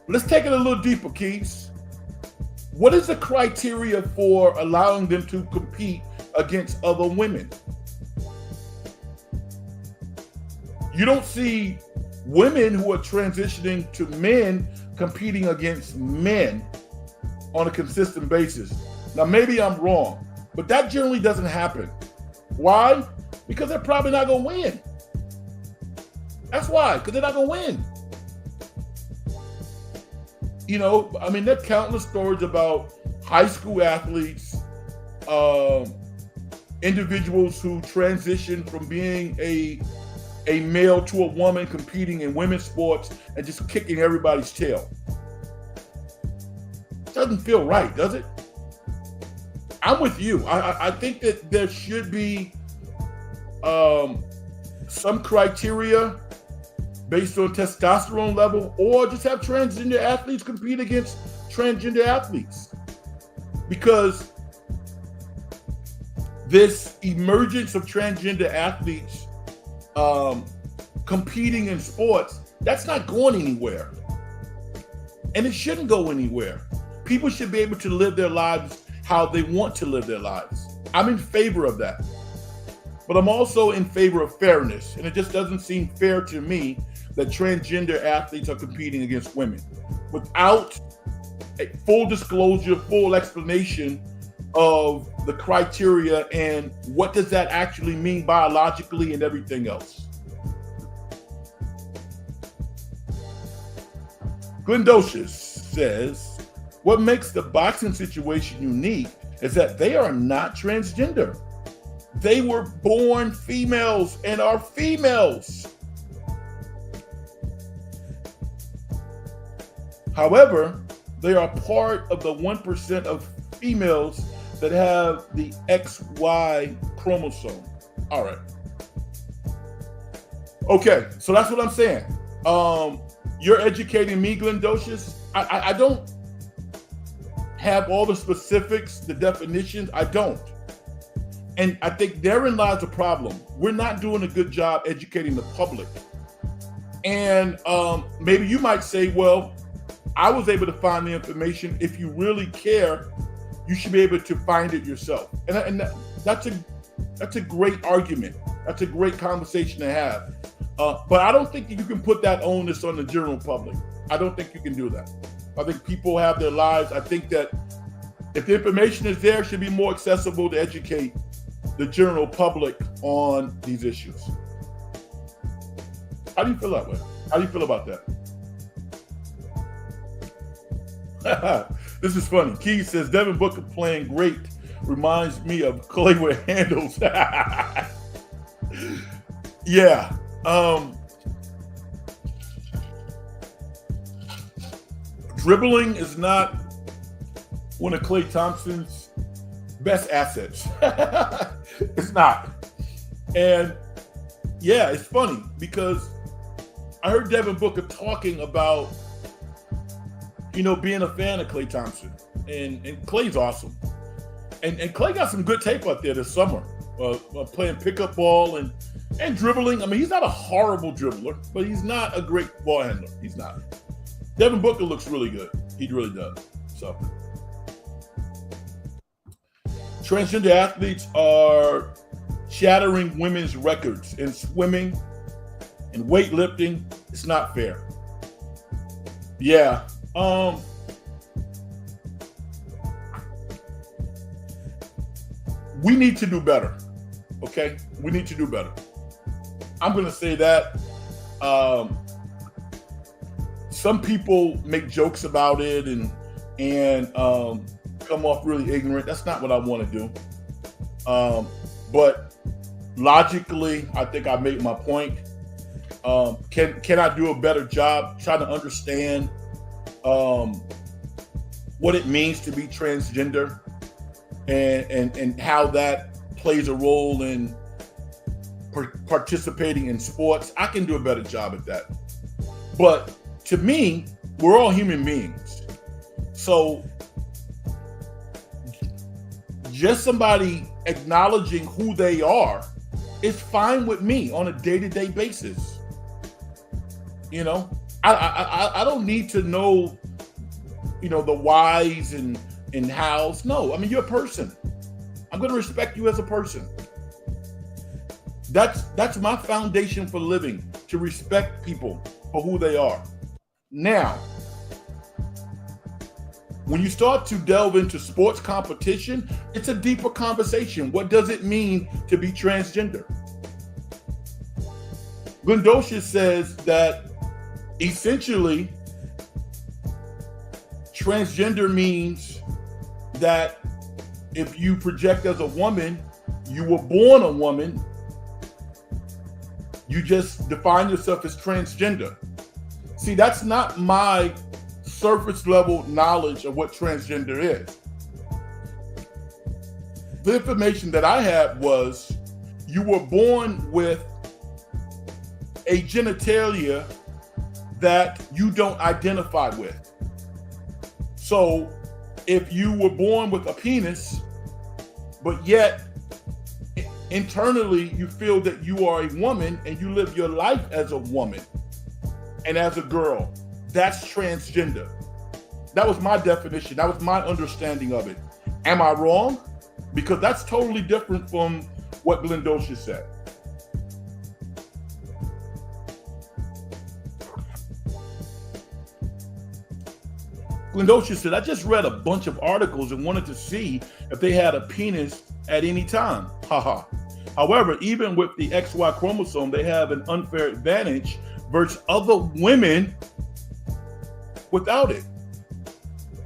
Let's take it a little deeper, Keys. What is the criteria for allowing them to compete against other women? You don't see women who are transitioning to men competing against men on a consistent basis. Now, maybe I'm wrong, but that generally doesn't happen. Why? Because they're probably not going to win. That's why, because they're not going to win. There are countless stories about high school athletes, individuals who transition from being a male to a woman competing in women's sports and just kicking everybody's tail. Doesn't feel right, does it? I'm with you. I think that there should be some criteria based on testosterone level, or just have transgender athletes compete against transgender athletes, because this emergence of transgender athletes competing in sports, that's not going anywhere. And it shouldn't go anywhere. People should be able to live their lives how they want to live their lives. I'm in favor of that. But I'm also in favor of fairness. And it just doesn't seem fair to me that transgender athletes are competing against women without a full disclosure, full explanation of the criteria and what does that actually mean biologically and everything else. Glendocious says, what makes the boxing situation unique is that they are not transgender. They were born females and are females. However, they are part of the 1% of females that have the XY chromosome. All right. Okay, so that's what I'm saying. You're educating me, Glendocious. I don't have all the specifics, the definitions. I don't. And I think therein lies the problem. We're not doing a good job educating the public. And maybe you might say, well, I was able to find the information. If you really care, you should be able to find it yourself. And that's a great argument. That's a great conversation to have. But I don't think you can put that onus on the general public. I don't think you can do that. I think people have their lives. I think that if the information is there, it should be more accessible to educate the general public on these issues. How do you feel that way? How do you feel about that? This is funny. Keith says, Devin Booker playing great reminds me of Clay with handles. Yeah. Dribbling is not one of Klay Thompson's best assets. It's not. And yeah, it's funny because I heard Devin Booker talking about, being a fan of Klay Thompson. And Klay's awesome. And Klay got some good tape out there this summer, playing pickup ball and dribbling. I mean, he's not a horrible dribbler, but he's not a great ball handler. He's not. Devin Booker looks really good. He really does. So, transgender athletes are shattering women's records in swimming and weightlifting. It's not fair. Yeah. We need to do better. Okay? We need to do better. I'm going to say that. Some people make jokes about it and come off really ignorant. That's not what I want to do. But logically, I think I made my point. Can I do a better job trying to understand what it means to be transgender and how that plays a role in participating in sports? I can do a better job at that. But to me, we're all human beings. So just somebody acknowledging who they are is fine with me on a day-to-day basis. I don't need to know, the whys and hows. No, I mean, you're a person. I'm going to respect you as a person. That's my foundation for living, to respect people for who they are. Now, when you start to delve into sports competition, it's a deeper conversation. What does it mean to be transgender? Glendocious says that essentially transgender means that if you project as a woman, you were born a woman, you just define yourself as transgender. See, that's not my surface level knowledge of what transgender is. The information that I had was you were born with a genitalia that you don't identify with. So if you were born with a penis, but yet internally you feel that you are a woman and you live your life as a woman and as a girl, that's transgender. That was my definition. That was my understanding of it. Am I wrong? Because that's totally different from what Glendosha said. Glendosha said, I just read a bunch of articles and wanted to see if they had a penis at any time. Haha. However, even with the XY chromosome, they have an unfair advantage versus other women without it.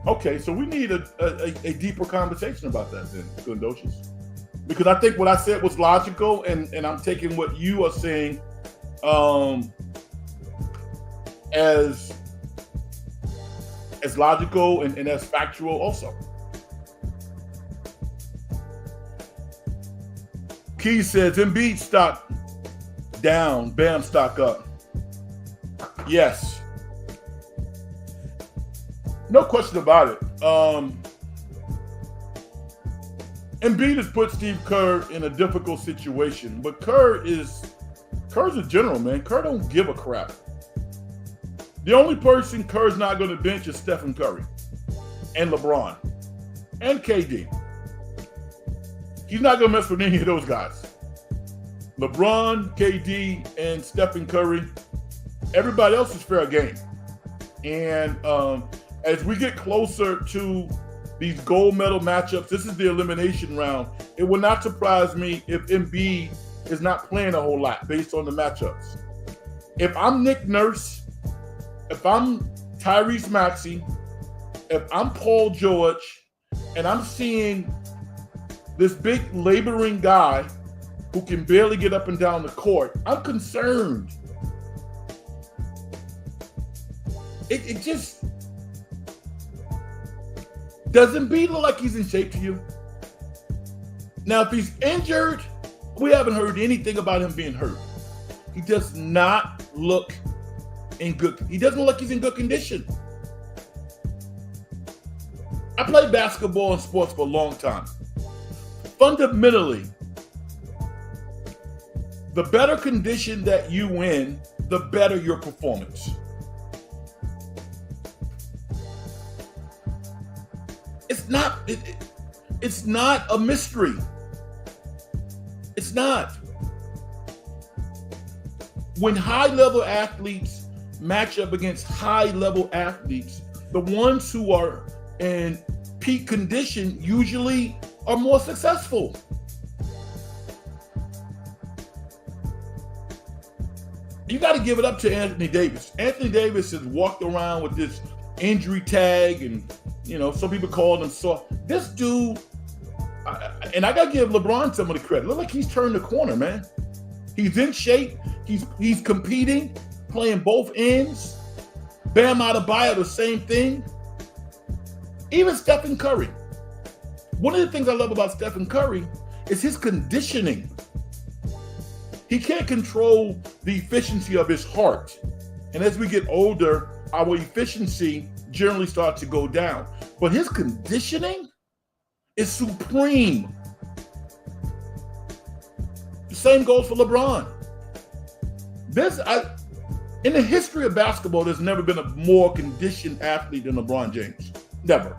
Okay, so we need a deeper conversation about that then, Glendosha. Because I think what I said was logical, and I'm taking what you are saying as logical and as factual also. Key says, Embiid stock down, Bam stock up. Yes. No question about it. Embiid has put Steve Kerr in a difficult situation, but Kerr's a general, man. Kerr don't give a crap. The only person Kerr's not going to bench is Stephen Curry and LeBron and KD. He's not going to mess with any of those guys. LeBron, KD, and Stephen Curry, everybody else is fair game. And as we get closer to these gold medal matchups, this is the elimination round. It would not surprise me if Embiid is not playing a whole lot based on the matchups. If I'm Nick Nurse, if I'm Tyrese Maxey, if I'm Paul George, and I'm seeing this big laboring guy who can barely get up and down the court, I'm concerned. It just doesn't look like he's in shape to you. Now, if he's injured, we haven't heard anything about him being hurt. He does not look he doesn't look like he's in good condition. I played basketball and sports for a long time. Fundamentally, the better condition that you in, the better your performance. It's not a mystery. It's not. When high-level athletes match up against high-level athletes, the ones who are in peak condition usually are more successful. You got to give it up to Anthony Davis. Anthony Davis has walked around with this injury tag, and some people call him soft. This dude, and I got to give LeBron some of the credit. Look like he's turned the corner, man. He's in shape. He's competing, playing both ends. Bam Adebayo, the same thing. Even Stephen Curry. One of the things I love about Stephen Curry is his conditioning. He can't control the efficiency of his heart. And as we get older, our efficiency generally starts to go down. But his conditioning is supreme. The same goes for LeBron. In the history of basketball, there's never been a more conditioned athlete than LeBron James. Never.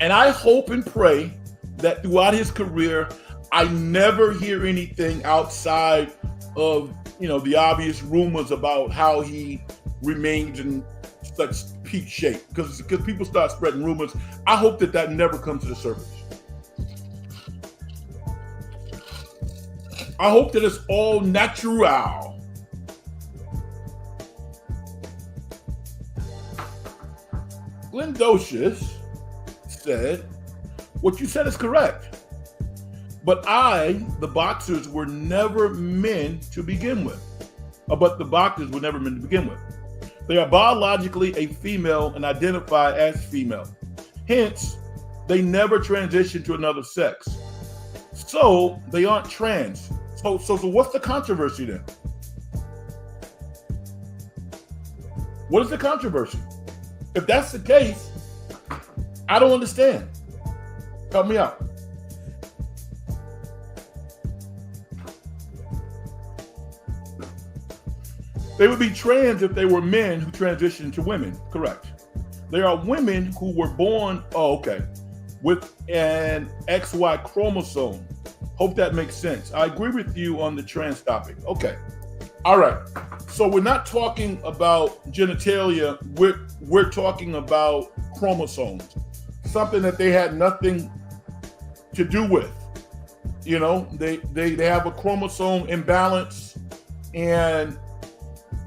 And I hope and pray that throughout his career, I never hear anything outside of, the obvious rumors about how he remains in such peak shape. Because people start spreading rumors. I hope that never comes to the surface. I hope that it's all natural. Glendosha said, what you said is correct. But the boxers were never meant to begin with. But the boxers were never meant to begin with. They are biologically a female and identify as female. Hence, they never transition to another sex. So they aren't trans. So what's the controversy then? What is the controversy? If that's the case, I don't understand. Help me out. They would be trans if they were men who transitioned to women, correct? There are women who were born, with an XY chromosome. Hope that makes sense. I agree with you on the trans topic. Okay. All right. So we're not talking about genitalia. We're talking about chromosomes, something that they had nothing to do with. You know, they have a chromosome imbalance, and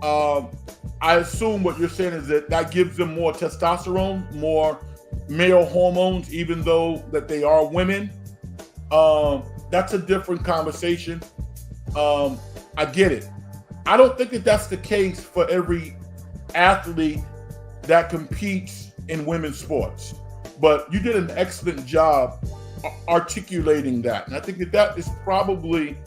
I assume what you're saying is that gives them more testosterone, more male hormones, even though that they are women. That's a different conversation. I get it. I don't think that that's the case for every athlete that competes in women's sports, but you did an excellent job articulating that. And I think that is probably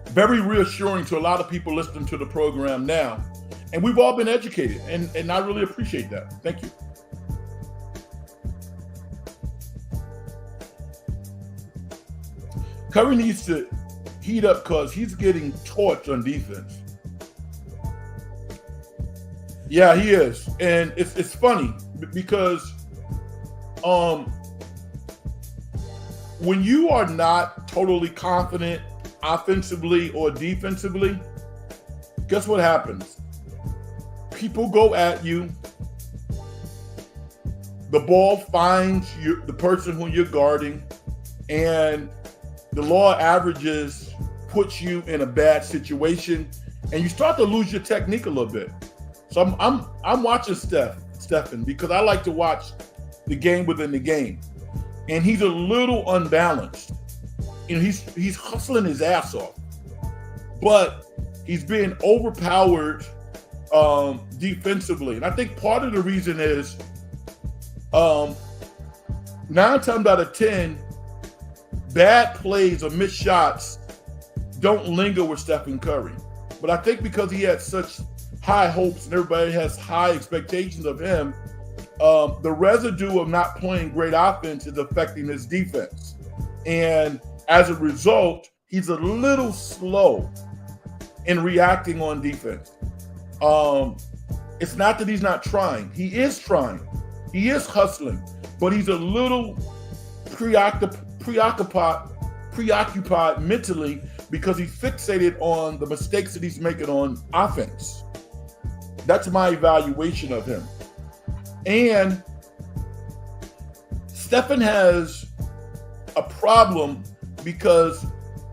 very reassuring to a lot of people listening to the program now. And we've all been educated, and I really appreciate that. Thank you. Curry needs to heat up because he's getting torched on defense. Yeah, he is. And it's funny because when you are not totally confident offensively or defensively, guess what happens? People go at you. The ball finds the person who you're guarding, and the law of averages puts you in a bad situation, and you start to lose your technique a little bit. So I'm watching Stephen because I like to watch the game within the game, and he's a little unbalanced. You know, he's hustling his ass off, but he's being overpowered defensively. And I think part of the reason is 9 times out of 10, bad plays or missed shots don't linger with Stephen Curry. But I think because he had such high hopes and everybody has high expectations of him, the residue of not playing great offense is affecting his defense. And as a result, he's a little slow in reacting on defense. It's not that he's not trying. He is trying. He is hustling, but he's a little preoccupied mentally because he's fixated on the mistakes that he's making on offense. That's my evaluation of him. And Stephen has a problem because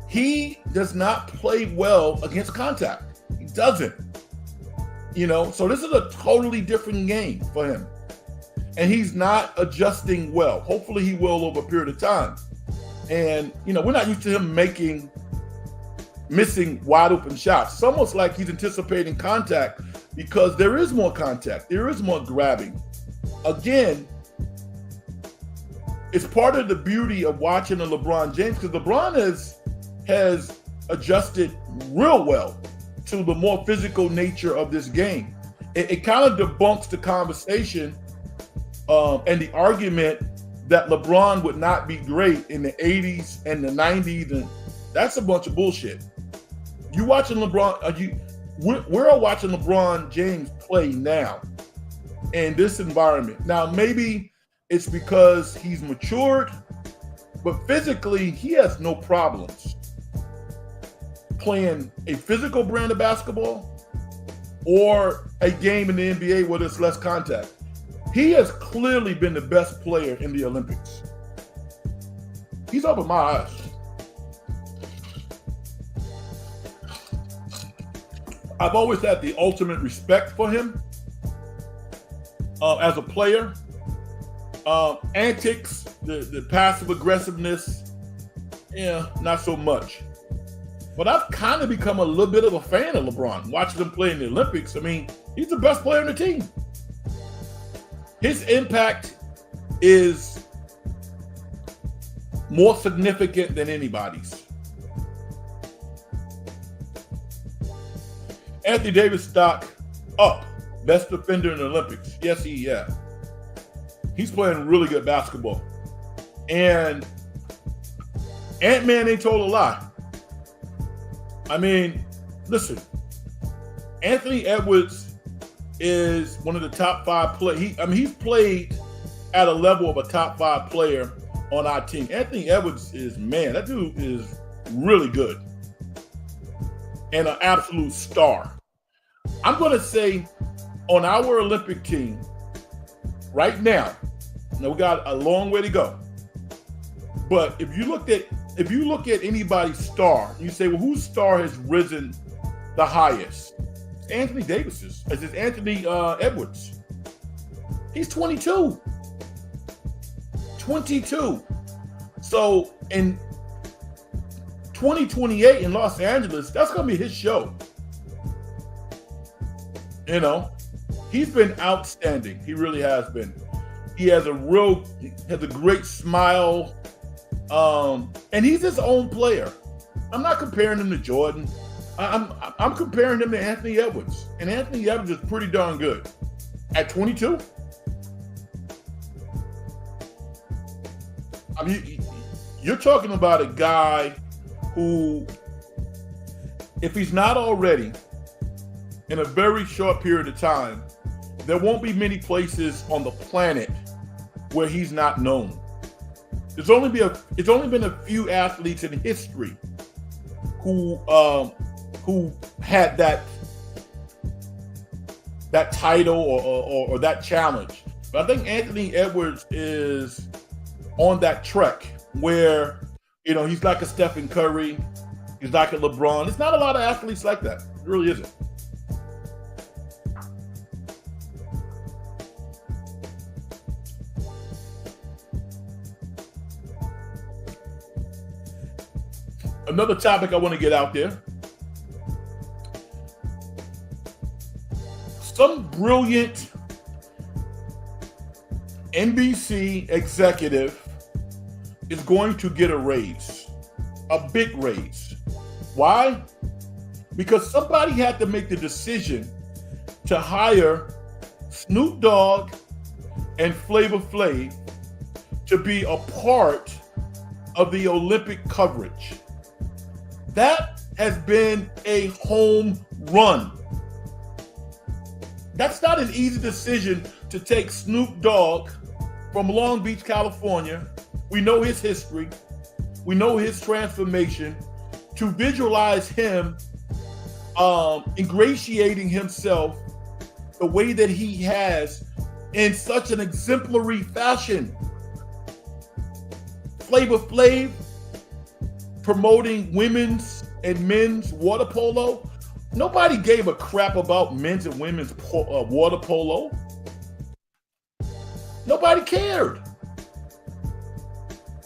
he does not play well against contact. He doesn't. You know, so this is a totally different game for him. And he's not adjusting well. Hopefully he will over a period of time. And, you know, we're not used to him missing wide open shots. It's almost like he's anticipating contact because there is more contact. There is more grabbing. Again, it's part of the beauty of watching a LeBron James because LeBron has adjusted real well to the more physical nature of this game. It kind of debunks the conversation and the argument that LeBron would not be great in the 80s and the 90s, and that's a bunch of bullshit. You watching LeBron? We're watching LeBron James play now in this environment. Now, maybe it's because he's matured, but physically he has no problems playing a physical brand of basketball or a game in the NBA where there's less contact. He has clearly been the best player in the Olympics. He's opened my eyes. I've always had the ultimate respect for him as a player. Antics, the passive aggressiveness, yeah, not so much. But I've kind of become a little bit of a fan of LeBron, watching him play in the Olympics. I mean, he's the best player on the team. His impact is more significant than anybody's. Anthony Davis stock up. Best defender in the Olympics. Yes, he's playing really good basketball. And Ant-Man ain't told a lie. I mean, listen, Anthony Edwards is one of the top 5 players. He's played at a level of a top 5 player on our team. Anthony Edwards is, man, that dude is really good and an absolute star. I'm going to say on our Olympic team right now we got a long way to go. But if you look at anybody's star, you say, well, whose star has risen the highest? It's Anthony Davis's. It's Anthony Edwards. He's 22. 22. So in 2028 in Los Angeles, that's going to be his show. You know, he's been outstanding. He really has been. He has a great smile. And he's his own player. I'm not comparing him to Jordan. I'm comparing him to Anthony Edwards. And Anthony Edwards is pretty darn good. At 22? I mean, you're talking about a guy who, if he's not already, in a very short period of time, there won't be many places on the planet where he's not known. It's only been a few athletes in history who had that title or that challenge. But I think Anthony Edwards is on that trek where, you know, he's like a Stephen Curry, he's like a LeBron. It's not a lot of athletes like that. It really isn't. Another topic I want to get out there. Some brilliant NBC executive is going to get a raise, a big raise. Why? Because somebody had to make the decision to hire Snoop Dogg and Flavor Flav to be a part of the Olympic coverage. That has been a home run. That's not an easy decision to take Snoop Dogg from Long Beach, California. We know his history. We know his transformation. To visualize him ingratiating himself the way that he has in such an exemplary fashion. Flavor Flav promoting women's and men's water polo. Nobody gave a crap about men's and women's water polo. Nobody cared.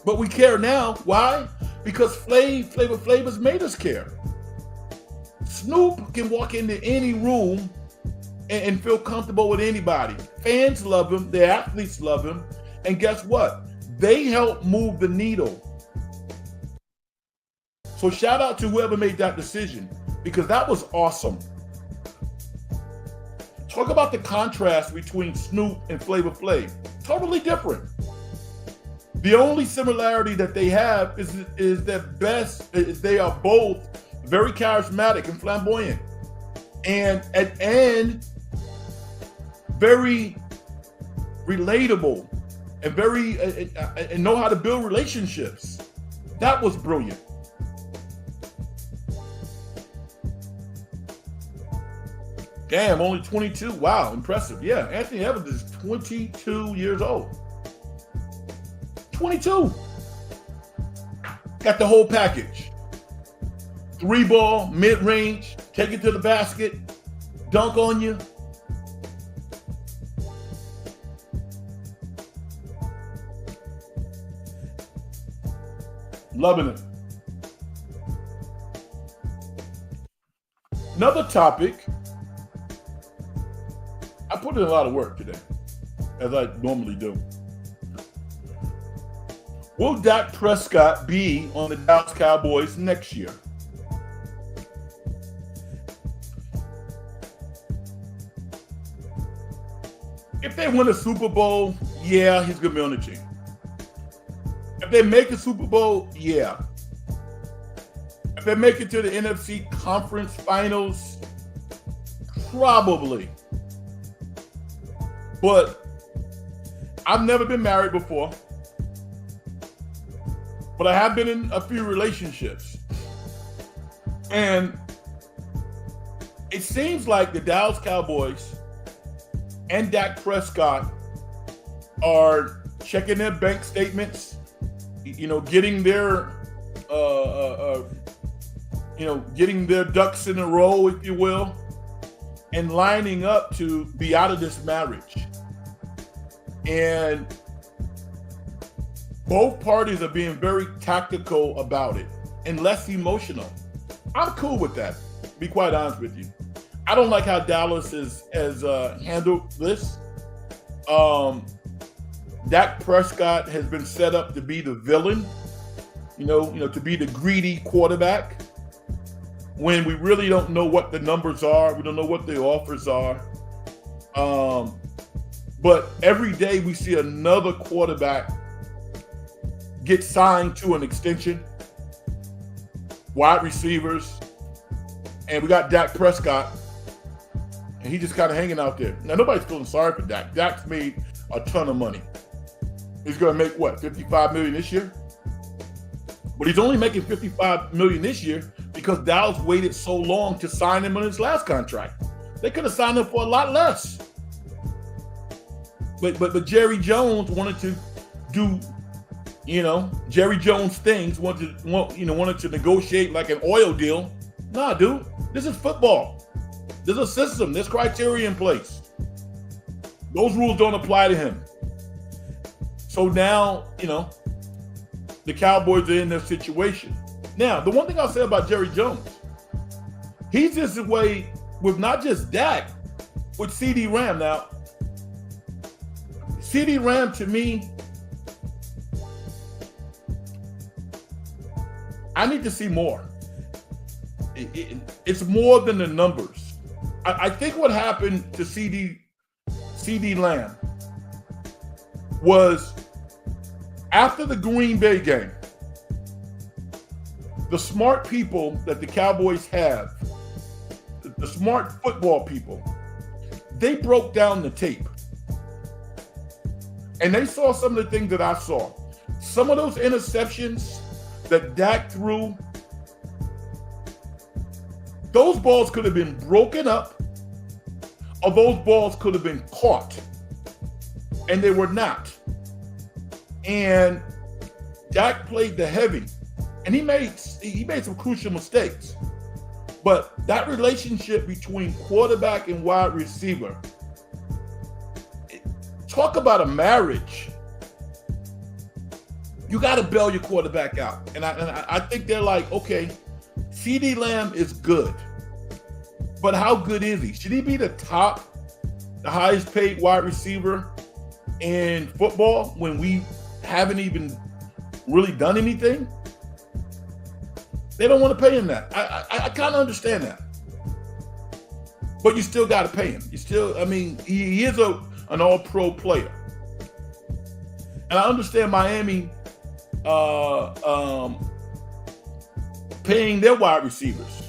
But we care now. Why? Because Flavor Flav has made us care. Snoop can walk into any room and feel comfortable with anybody. Fans love him. The athletes love him. And guess what? They help move the needle. So shout out to whoever made that decision, because that was awesome. Talk about the contrast between Snoop and Flavor Flav. Totally different. The only similarity that they have is that they are both very charismatic and flamboyant, and very relatable, and very and know how to build relationships. That was brilliant. Damn, only 22. Wow, impressive. Yeah, Anthony Edwards is 22 years old. 22. Got the whole package. 3-ball, mid-range, take it to the basket, dunk on you. Loving it. Another topic. I put in a lot of work today, as I normally do. Will Dak Prescott be on the Dallas Cowboys next year? If they win a Super Bowl, yeah, he's gonna be on the team. If they make a Super Bowl, yeah. If they make it to the NFC Conference Finals, probably. But I've never been married before. But I have been in a few relationships. And it seems like the Dallas Cowboys and Dak Prescott are checking their bank statements, getting their, getting their ducks in a row, if you will, and lining up to be out of this marriage. And both parties are being very tactical about it and less emotional. I'm cool with that, to be quite honest with you. I don't like how Dallas has handled this. Dak Prescott has been set up to be the villain, to be the greedy quarterback, when we really don't know what the numbers are. We don't know what the offers are. But every day we see another quarterback get signed to an extension, wide receivers, and we got Dak Prescott, and he just kind of hanging out there. Now, nobody's feeling sorry for Dak. Dak's made a ton of money. He's going to make, what, $55 million this year? But he's only making $55 million this year because Dallas waited so long to sign him on his last contract. They could have signed him for a lot less. But Jerry Jones wanted to do, Jerry Jones things, wanted to negotiate like an oil deal. Nah, dude, this is football. There's a system, there's criteria in place. Those rules don't apply to him. So now, the Cowboys are in their situation. Now, the one thing I'll say about Jerry Jones, he's this way with not just Dak, with CD Lamb. Now, CD Lamb, to me, I need to see more. It's more than the numbers. I think what happened to CD Lamb was after the Green Bay game, the smart people that the Cowboys have, the smart football people, they broke down the tape. And they saw some of the things that I saw. Some of those interceptions that Dak threw, those balls could have been broken up, or those balls could have been caught. And they were not. And Dak played the heavy. And he made some crucial mistakes. But that relationship between quarterback and wide receiver, talk about a marriage. You got to bail your quarterback out. And I think they're like, okay, CD Lamb is good. But how good is he? Should he be the highest paid wide receiver in football when we haven't even really done anything? They don't want to pay him that. I kind of understand that. But you still got to pay him. He is an all-pro player. And I understand Miami paying their wide receivers.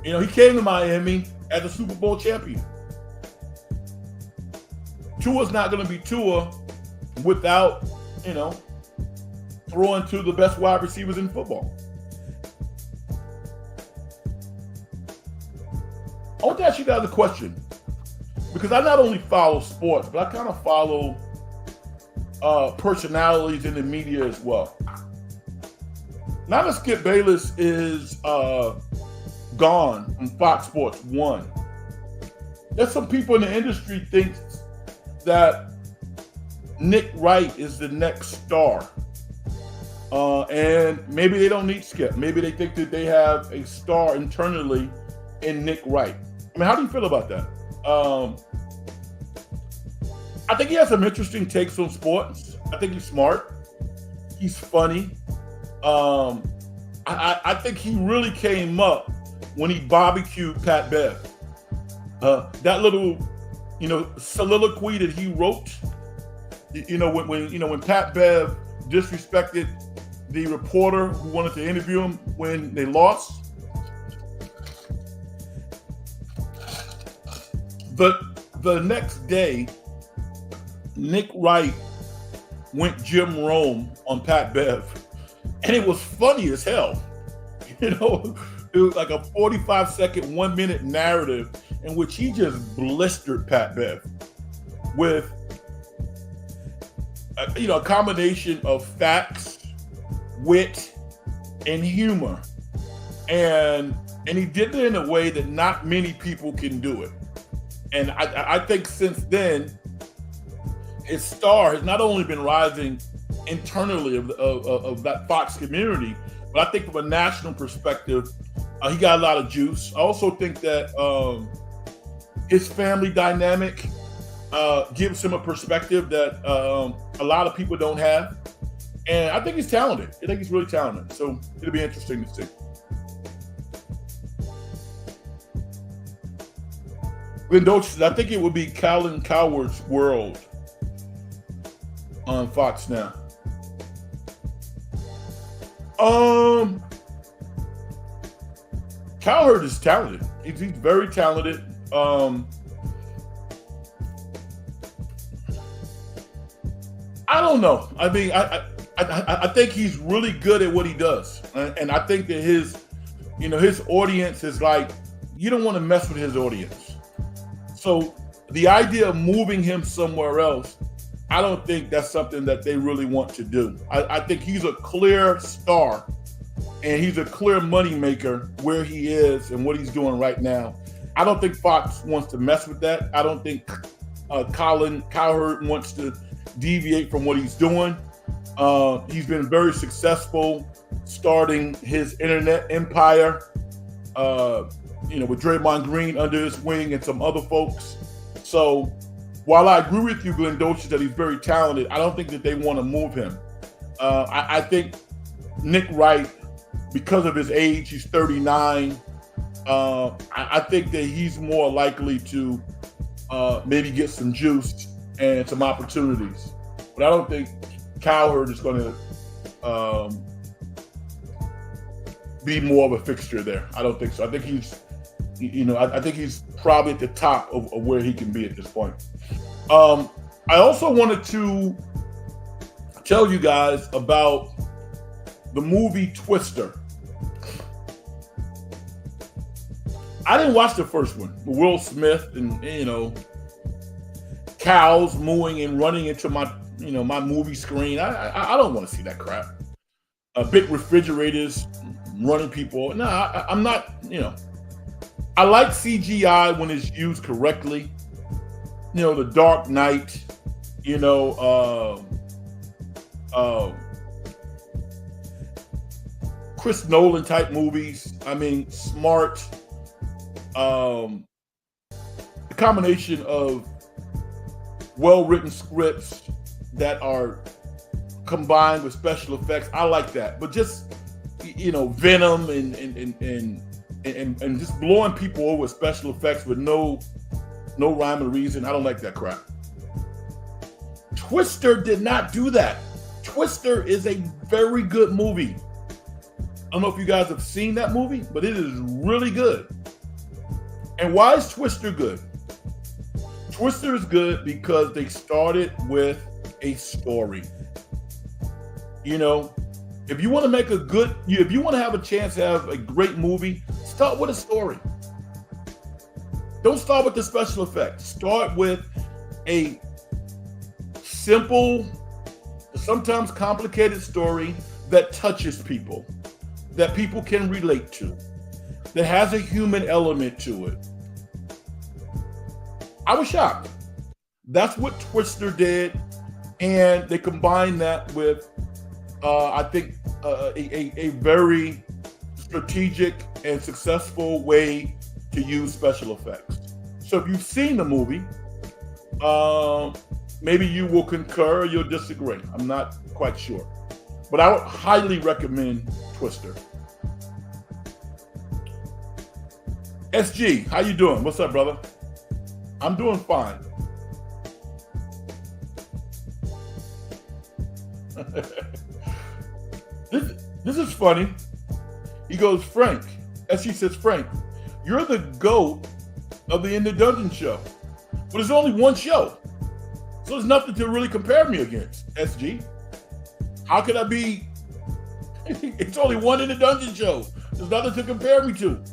He came to Miami as a Super Bowl champion. Tua's not going to be Tua without, throwing to the best wide receivers in football. I want to ask you guys a question, because I not only follow sports, but I kind of follow personalities in the media as well. Now that Skip Bayless is gone from Fox Sports 1, there's some people in the industry think that Nick Wright is the next star. And maybe they don't need Skip. Maybe they think that they have a star internally in Nick Wright. How do you feel about that? I think he has some interesting takes on sports. I think he's smart. He's funny. I think he really came up when he barbecued Pat Bev. That little soliloquy that he wrote. When Pat Bev disrespected the reporter who wanted to interview him when they lost. The next day, Nick Wright went Jim Rome on Pat Bev, and it was funny as hell. It was like a 45-second, 1-minute narrative in which he just blistered Pat Bev with a combination of facts, wit, and humor, and he did it in a way that not many people can do it. And I think since then, his star has not only been rising internally of that Fox community, but I think from a national perspective, he got a lot of juice. I also think that his family dynamic gives him a perspective that a lot of people don't have. And I think he's talented. I think he's really talented. So it'll be interesting to see. Glendoch, I think it would be Colin Cowherd's World on Fox now. Cowherd is talented. He's very talented. I don't know. I mean, I think he's really good at what he does, and I think that his audience is like, you don't want to mess with his audience. So the idea of moving him somewhere else, I don't think that's something that they really want to do. I think he's a clear star, and he's a clear moneymaker where he is and what he's doing right now. I don't think Fox wants to mess with that. I don't think Colin Cowherd wants to deviate from what he's doing. He's been very successful starting his internet empire, with Draymond Green under his wing and some other folks. So while I agree with you, Glendoch, that he's very talented, I don't think that they want to move him. I think Nick Wright, because of his age, he's 39. I think that he's more likely to maybe get some juice and some opportunities. But I don't think Cowherd is going to be more of a fixture there. I don't think so. I think he's, I think he's probably at the top of where he can be at this point. I also wanted to tell you guys about the movie Twister. I didn't watch the first one. Will Smith and cows mooing and running into my my movie screen. I don't want to see that crap. Big refrigerators running people. No, I'm not. I like CGI when it's used correctly. The Dark Knight. Chris Nolan type movies. I mean, smart. The combination of well-written scripts that are combined with special effects, I like that. But just Venom and just blowing people over with special effects with no rhyme or reason, I don't like that crap. Twister did not do that. Twister is a very good movie. I don't know if you guys have seen that movie, but it is really good. And why is Twister good? Twister is good because they started with a story. If you want to make if you want to have a chance to have a great movie, start with a story. Don't start with the special effects. Start with a simple, sometimes complicated story that touches people, that people can relate to, that has a human element to it. I was shocked. That's what Twister did, and they combined that with, I think, a very strategic and successful way to use special effects. So if you've seen the movie, maybe you will concur or you'll disagree. I'm not quite sure. But I would highly recommend Twister. SG, how you doing? What's up, brother? I'm doing fine. This is funny. He goes, Frank, as she says, Frank, you're the GOAT of the In the Dungeon show. But there's only one show. So there's nothing to really compare me against, SG. How could I be? It's only one In the Dungeon show. There's nothing to compare me to.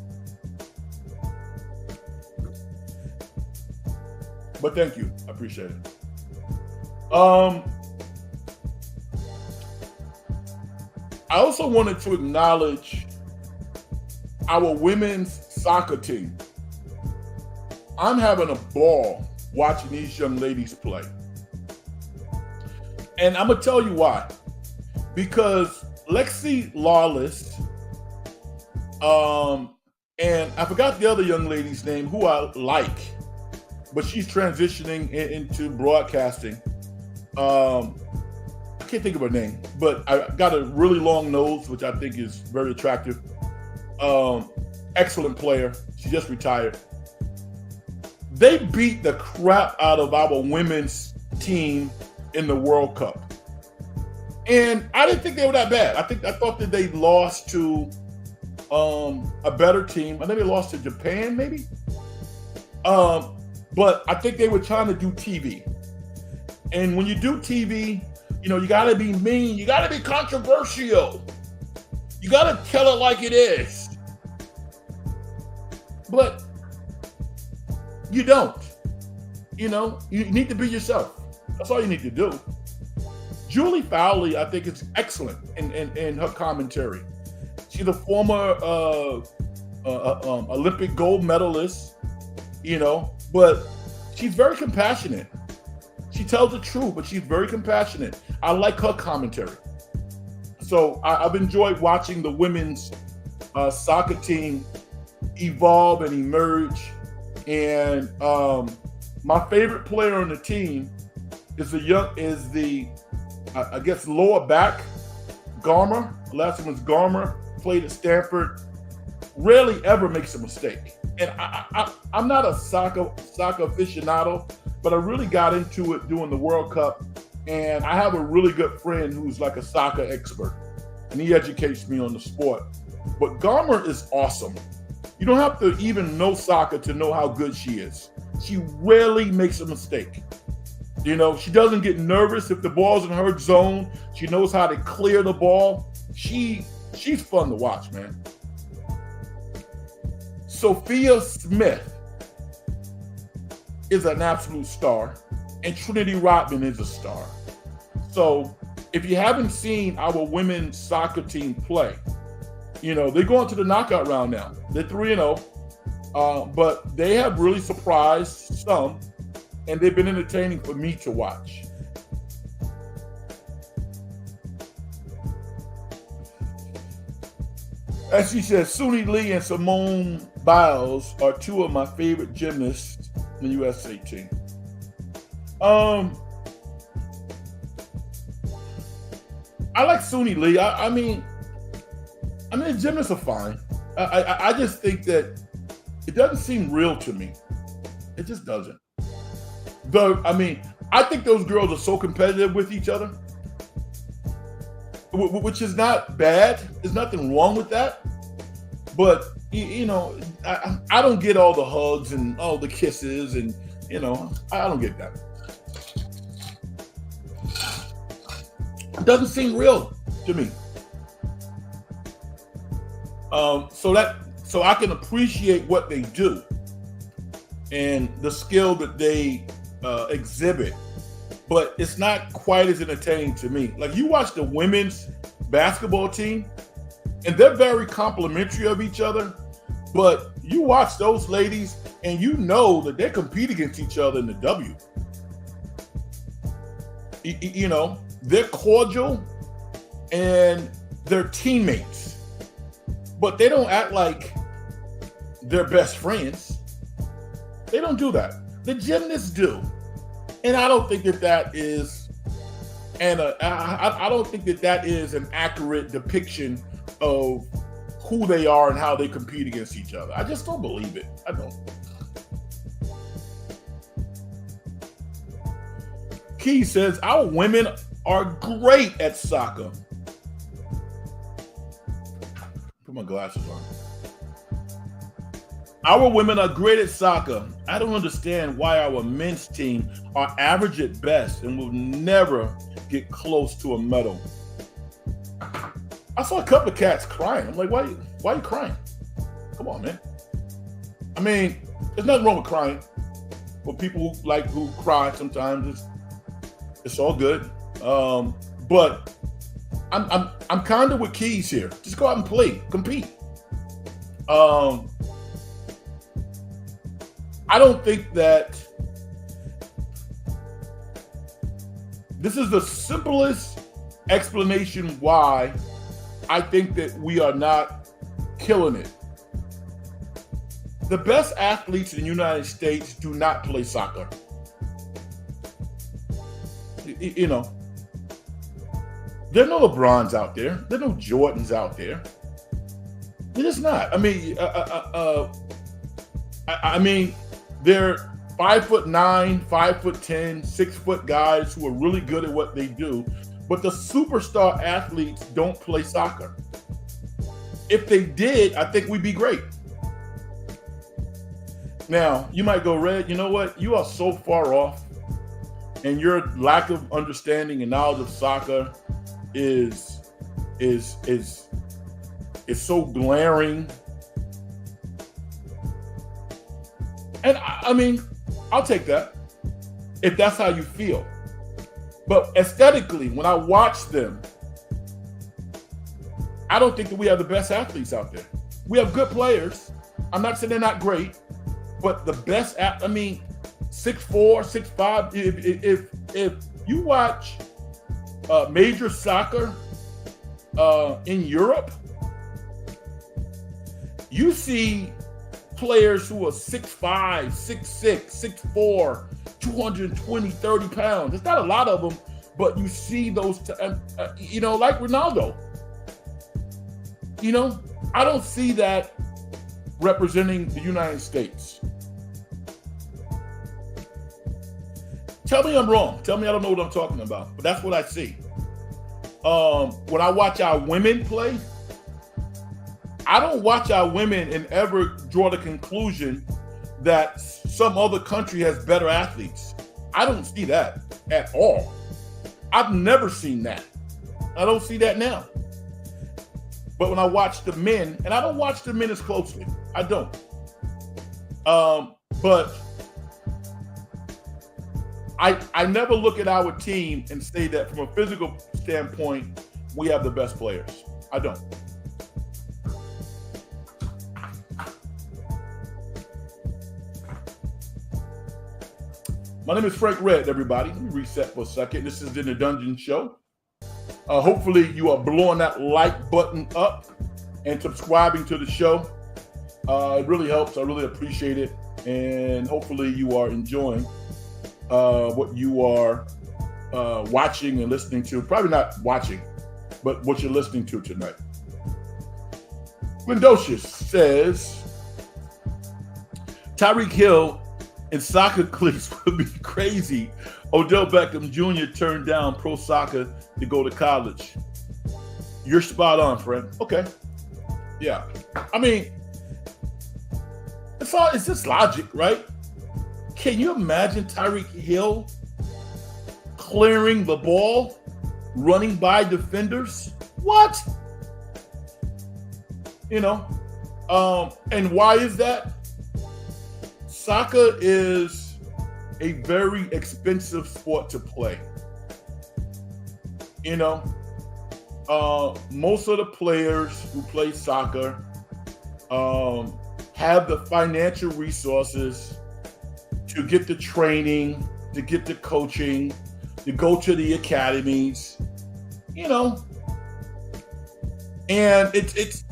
But thank you. I appreciate it. I also wanted to acknowledge our women's soccer team. I'm having a ball watching these young ladies play. And I'm going to tell you why. Because Lexi Lawless, and I forgot the other young lady's name who I like, but she's transitioning into broadcasting. I can't think of her name, but I got a really long nose, which I think is very attractive. Excellent player. She just retired. They beat the crap out of our women's team in the World Cup. And I didn't think they were that bad. I thought that they lost to a better team. I think they lost to Japan, maybe. But I think they were trying to do TV. And when you do TV, you know, you got to be mean. You got to be controversial. You got to tell it like it is. But you don't. You know, you need to be yourself. That's all you need to do. Julie Fowley, I think, is excellent in her commentary. She's a former Olympic gold medalist, you know, but she's very compassionate. She tells the truth, but she's very compassionate. I like her commentary. So I've enjoyed watching the women's soccer team evolve and emerge. And my favorite player on the team is I guess lower back, Garmer. Last one was Garmer, played at Stanford. Rarely ever makes a mistake. And I'm not a soccer aficionado, but I really got into it during the World Cup. And I have a really good friend who's like a soccer expert, and he educates me on the sport. But Garmer is awesome. You don't have to even know soccer to know how good she is. She rarely makes a mistake. You know, she doesn't get nervous if the ball's in her zone. She knows how to clear the ball. She's fun to watch, man. Sophia Smith is an absolute star, and Trinity Rodman is a star. So if you haven't seen our women's soccer team play, you know, they're going to the knockout round now. They're 3-0, but they have really surprised some, and they've been entertaining for me to watch. As she says, Suni Lee and Simone Biles are two of my favorite gymnasts in the USA team. I like Suni Lee. I mean, the gymnasts are fine. I just think that it doesn't seem real to me. It just doesn't. I think those girls are so competitive with each other, which is not bad. There's nothing wrong with that. But, you know, I don't get all the hugs and all the kisses and, you know, I don't get that. It doesn't seem real to me. So I can appreciate what they do and the skill that they exhibit, but it's not quite as entertaining to me. Like, you watch the women's basketball team, and they're very complimentary of each other, but you watch those ladies and you know that they compete against each other in the W. You know, they're cordial and they're teammates, but they don't act like they're best friends. They don't do that. The gymnasts do. And I don't think that is, I don't think that is an accurate depiction of who they are and how they compete against each other. I just don't believe it. I don't. Key says our women are great at soccer. Put my glasses on. Our women are great at soccer. I don't understand why our men's team are average at best and will never get close to a medal. I saw a couple of cats crying. I'm like, why are you crying? Come on, man. I mean, there's nothing wrong with crying. For people who cry sometimes, it's all good. But I'm kind of with Keys here. Just go out and play, compete. I don't think that this is the simplest explanation why I think that we are not killing it. The best athletes in the United States do not play soccer. You know, there are no LeBrons out there. There are no Jordans out there. It is not. I mean, they're 5'9", 5'10", 6 foot guys who are really good at what they do. But the superstar athletes don't play soccer. If they did, I think we'd be great. Now, you might go, Red, you know what? You are so far off, and your lack of understanding and knowledge of soccer is so glaring. And I mean, I'll take that if that's how you feel. But aesthetically, when I watch them, I don't think that we have the best athletes out there. We have good players. I'm not saying they're not great, but the best, 6'4", 6'5". If you watch major soccer in Europe, you see players who are 6'5", 6'6", 6'4", 220, 30 pounds. There's not a lot of them, but you see those, like Ronaldo. I don't see that representing the United States. Tell me I'm wrong. Tell me I don't know what I'm talking about, but that's what I see. When I watch our women play, I don't watch our women and ever draw the conclusion that some other country has better athletes. I don't see that at all. I've never seen that. I don't see that now. But when I watch the men, and I don't watch the men as closely, I don't. But I never look at our team and say that from a physical standpoint, we have the best players. I don't. My name is Frank Red, everybody. Let me reset for a second. This is In the Dungeon Show. Hopefully you are blowing that like button up and subscribing to the show. It really helps. I really appreciate it. And hopefully you are enjoying what you are watching and listening to. Probably not watching, but what you're listening to tonight. Glendocious says, Tyreek Hill in soccer cleats would be crazy. Odell Beckham Jr. turned down pro soccer to go to college. You're spot on, friend. Okay. Yeah. I mean, it's just logic, right? Can you imagine Tyreek Hill clearing the ball, running by defenders? What? And why is that? Soccer is a very expensive sport to play. Most of the players who play soccer have the financial resources to get the training, to get the coaching, to go to the academies, and it's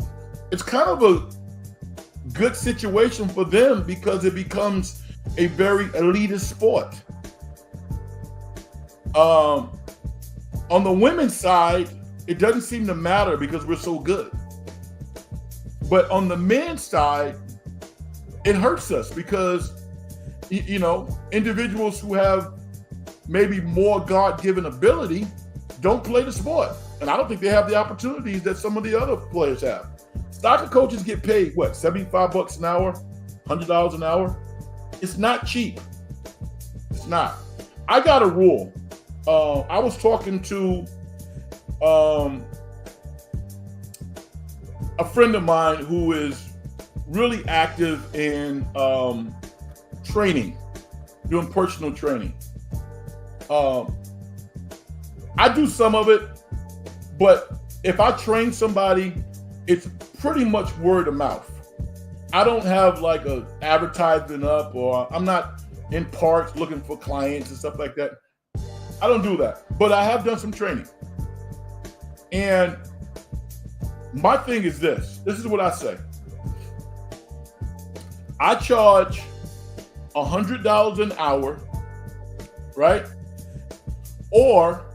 kind of a good situation for them because it becomes a very elitist sport. On the women's side, it doesn't seem to matter because we're so good. But on the men's side, it hurts us because, individuals who have maybe more God-given ability don't play the sport. And I don't think they have the opportunities that some of the other players have. Soccer coaches get paid, what, $75 an hour, $100 an hour? It's not cheap. It's not. I got a rule. I was talking to a friend of mine who is really active in training, doing personal training. I do some of it, but if I train somebody, it's pretty much word of mouth. I don't have like a advertisement up, or I'm not in parks looking for clients and stuff like that. I don't do that, but I have done some training. And my thing is this is what I say. I charge $100 an hour, right? Or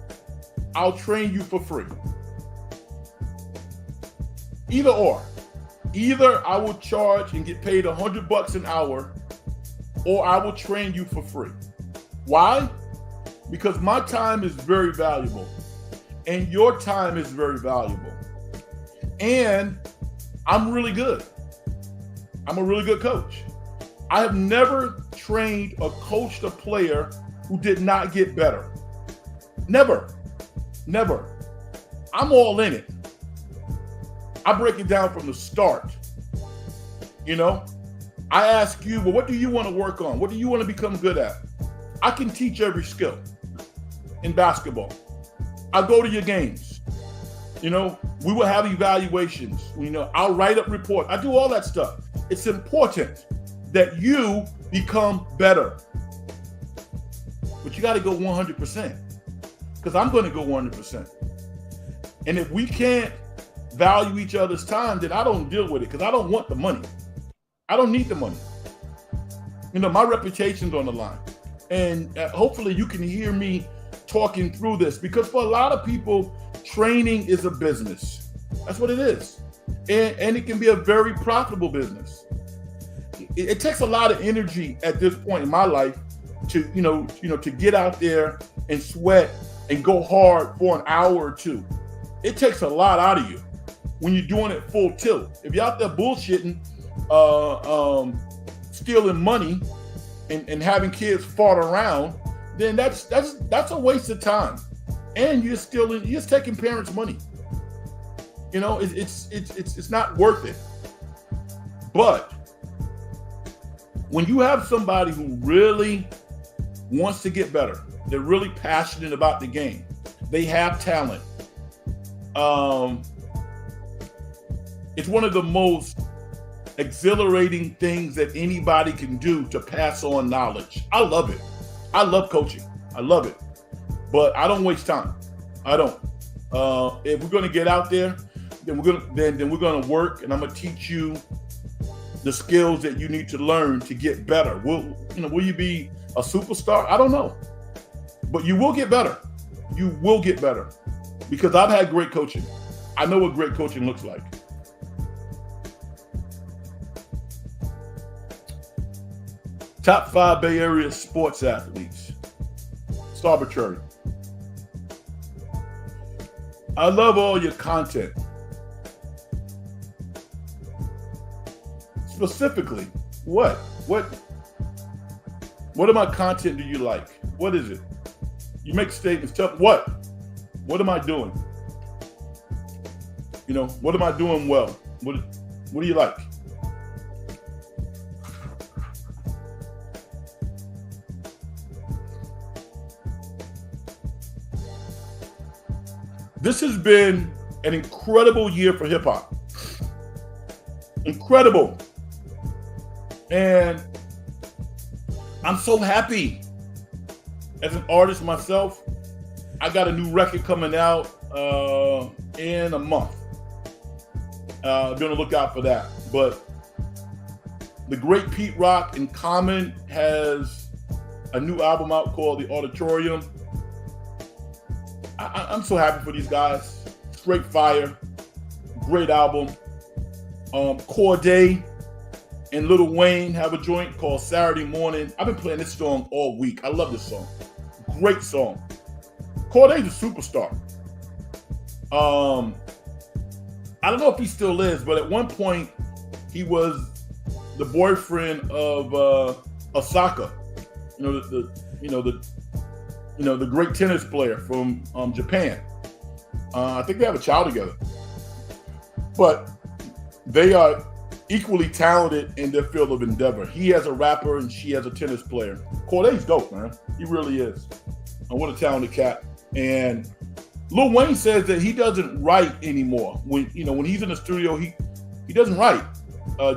I'll train you for free. Either or. Either I will charge and get paid $100 an hour, or I will train you for free. Why? Because my time is very valuable, and your time is very valuable. And I'm really good. I'm a really good coach. I have never trained or coached a player who did not get better. Never. Never. I'm all in it. I break it down from the start. You know, I ask you, well, what do you want to work on? What do you want to become good at? I can teach every skill in basketball. I go to your games. You know, we will have evaluations. You know, I'll write up reports. I do all that stuff. It's important that you become better. But you got to go 100%, because I'm going to go 100%. And if we can't value each other's time, then I don't deal with it, because I don't want the money. I don't need the money. You know, my reputation's on the line. And hopefully you can hear me talking through this, because for a lot of people, training is a business. That's what it is. And it can be a very profitable business. It takes a lot of energy at this point in my life to, to get out there and sweat and go hard for an hour or two. It takes a lot out of you when you're doing it full tilt. If you're out there bullshitting, stealing money and having kids fart around, then that's a waste of time. And you're just taking parents' money. You know, it's not worth it. But when you have somebody who really wants to get better, they're really passionate about the game, they have talent. It's one of the most exhilarating things that anybody can do to pass on knowledge. I love it. I love coaching. I love it. But I don't waste time. I don't. If we're going to get out there, then we're going to work, and I'm going to teach you the skills that you need to learn to get better. Will you be a superstar? I don't know. But you will get better. You will get better, because I've had great coaching. I know what great coaching looks like. Top 5 Bay Area sports athletes. It's arbitrary. I love all your content. Specifically, what of my content do you like? What is it? You make statements. Tell what am I doing? You know, what am I doing well? What do you like? This has been an incredible year for hip hop. Incredible. And I'm so happy. As an artist myself, I got a new record coming out in a month. Be on the lookout for that. But the great Pete Rock and Common has a new album out called The Auditorium. I'm so happy for these guys. Straight fire. Great album. Corday and Lil Wayne have a joint called Saturday Morning. I've been playing this song all week. I love this song. great song. Corday's a superstar. I don't know if he still is, but at one point he was the boyfriend of Osaka. The great tennis player from Japan. I think they have a child together. But they are equally talented in their field of endeavor. He has a rapper and she has a tennis player. Corday's dope, man. He really is. And what a talented cat. And Lil Wayne says that he doesn't write anymore. When he's in the studio, he doesn't write.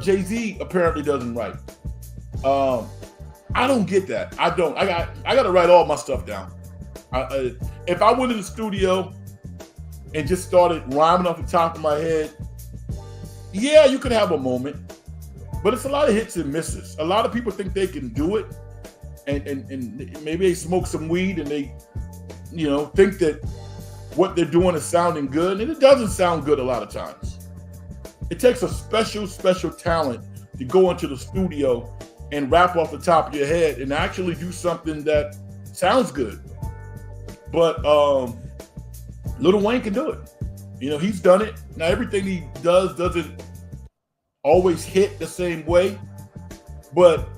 Jay-Z apparently doesn't write. I don't get that. I don't. I got to write all my stuff down. If I went in the studio and just started rhyming off the top of my head, yeah, you could have a moment, but it's a lot of hits and misses. A lot of people think they can do it, and maybe they smoke some weed and they, think that what they're doing is sounding good, and it doesn't sound good a lot of times. It takes a special talent to go into the studio and rap off the top of your head and actually do something that sounds good. But Lil Wayne can do it. He's done it. Now, everything he does doesn't always hit the same way, but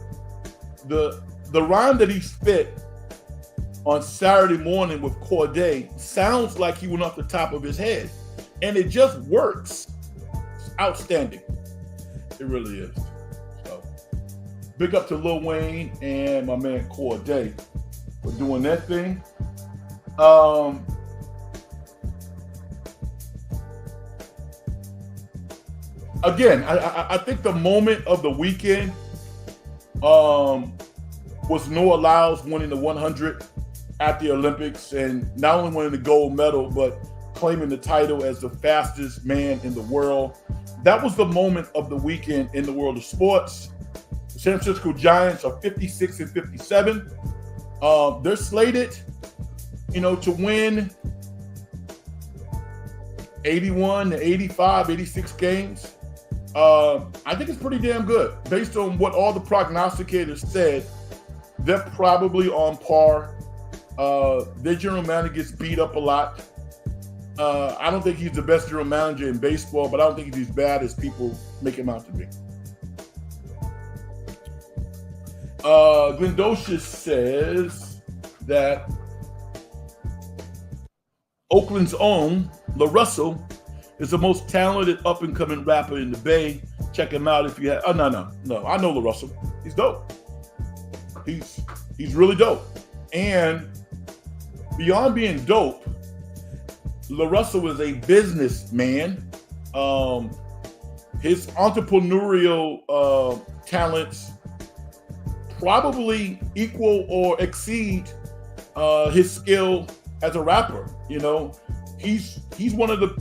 the rhyme that he spit on Saturday morning with Corday sounds like he went off the top of his head, and it just works. It's outstanding. It really is. So, big up to Lil Wayne and my man Corday for doing that thing. Again, I think the moment of the weekend was Noah Lyles winning the 100 at the Olympics, and not only winning the gold medal, but claiming the title as the fastest man in the world. That was the moment of the weekend in the world of sports. The San Francisco Giants are 56-57. They're slated, to win 81 to 85, 86 games. I think it's pretty damn good. Based on what all the prognosticators said, they're probably on par. Their general manager gets beat up a lot. I don't think he's the best general manager in baseball, but I don't think he's as bad as people make him out to be. Glendocious says that Oakland's own La Russell is the most talented up-and-coming rapper in the Bay. Check him out if you have. Oh, no. I know La Russell. He's dope. He's really dope. And beyond being dope, La Russell is a businessman. His entrepreneurial talents probably equal or exceed his skill as a rapper. He's one of the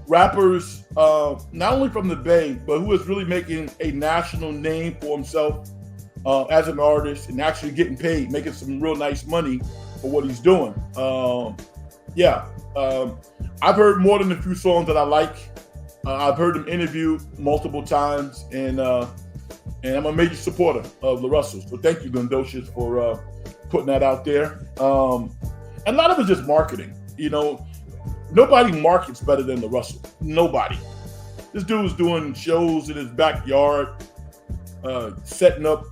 rappers, not only from the Bay, but who is really making a national name for himself as an artist and actually getting paid, making some real nice money for what he's doing. I've heard more than a few songs that I like. I've heard him interviewed multiple times, and I'm a major supporter of La Russell. So thank you, Glendocious, for putting that out there. And a lot of it's just marketing. Nobody markets better than La Russell. Nobody. This dude was doing shows in his backyard, setting up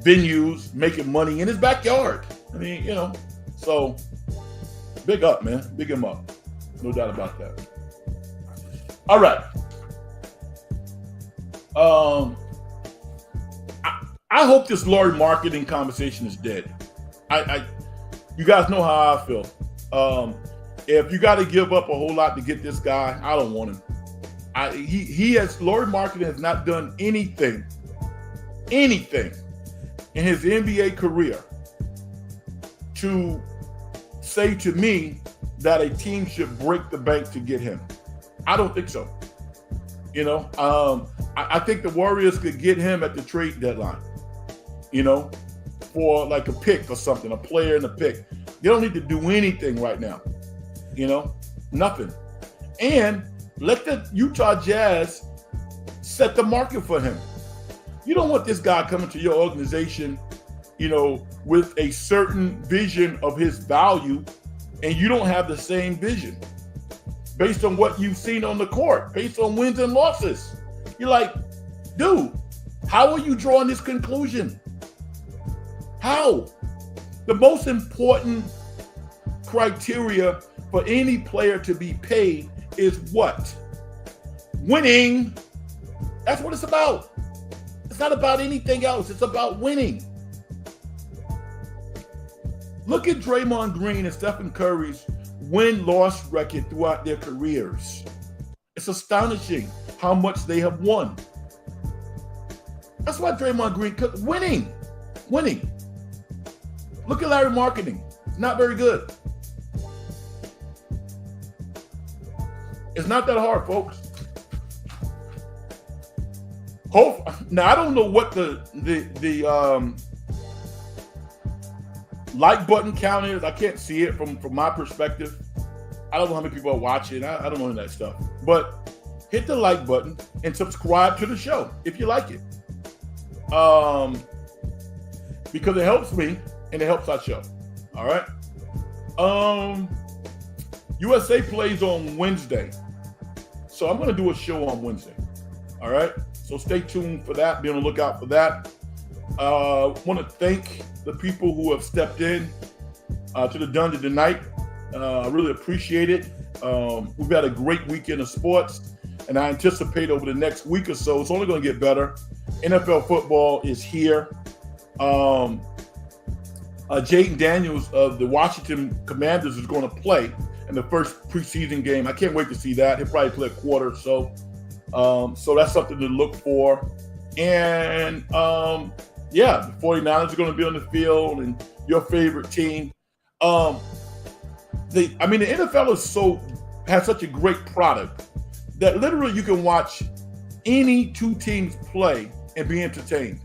venues, making money in his backyard. So big up, man. Big him up. No doubt about that. All right. I hope this Lori marketing conversation is dead. You guys know how I feel. If you got to give up a whole lot to get this guy, I don't want him. Lori Marketing has not done anything in his NBA career to say to me that a team should break the bank to get him. I don't think so. I think the Warriors could get him at the trade deadline, for like a pick or something, a player and a pick. They don't need to do anything right now. Nothing. And let the Utah Jazz set the market for him. You don't want this guy coming to your organization with a certain vision of his value, and you don't have the same vision based on what you've seen on the court, based on wins and losses. You're like, dude, how are you drawing this conclusion? How? The most important criteria for any player to be paid is what? Winning. That's what it's about. It's not about anything else. It's about winning. Look at Draymond Green and Stephen Curry's win-loss record throughout their careers. It's astonishing how much they have won. That's why Draymond Green, winning. Look at Larry Marketing. Not very good. It's not that hard, folks. Now I don't know what the like button count is. I can't see it from my perspective. I don't know how many people are watching. I don't know any of that stuff. But hit the like button and subscribe to the show if you like it. Because it helps me and it helps our show. All right. USA plays on Wednesday. So I'm going to do a show on Wednesday. All right. So stay tuned for that. Be on the lookout for that. I want to thank the people who have stepped in to the dungeon tonight. I really appreciate it. We've had a great weekend of sports, and I anticipate over the next week or so, it's only going to get better. NFL football is here. Jaden Daniels of the Washington Commanders is going to play in the first preseason game. I can't wait to see that. He'll probably play a quarter or so. So that's something to look for. And the 49ers are going to be on the field, and your favorite team. The NFL has such a great product that literally you can watch any two teams play and be entertained.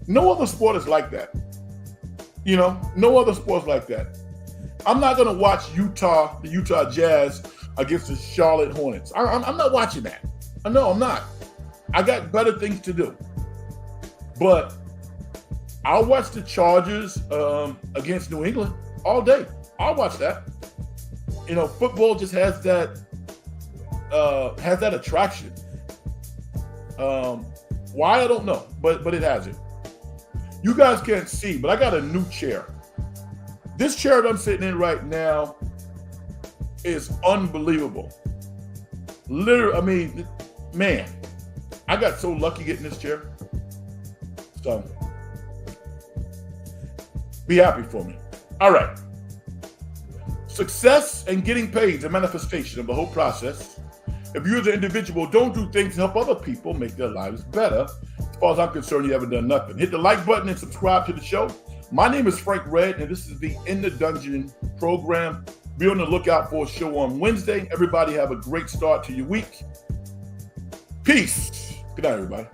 No other sport is like that. No other sport's like that. I'm not going to watch the Utah Jazz against the Charlotte Hornets. I'm not watching that. No, I'm not. I got better things to do. But I'll watch the Chargers against New England all day. I'll watch that. Football just has that attraction. Why, I don't know, but it has it. You guys can't see, but I got a new chair. This chair that I'm sitting in right now is unbelievable. Literally, man, I got so lucky getting this chair. So, be happy for me. All right. Success and getting paid is a manifestation of the whole process. If you as an individual don't do things to help other people make their lives better, as far as I'm concerned, you haven't done nothing. Hit the like button and subscribe to the show. My name is Frank Red, and this is the In the Dungeon program. Be on the lookout for a show on Wednesday. Everybody have a great start to your week. Peace. Good night, everybody.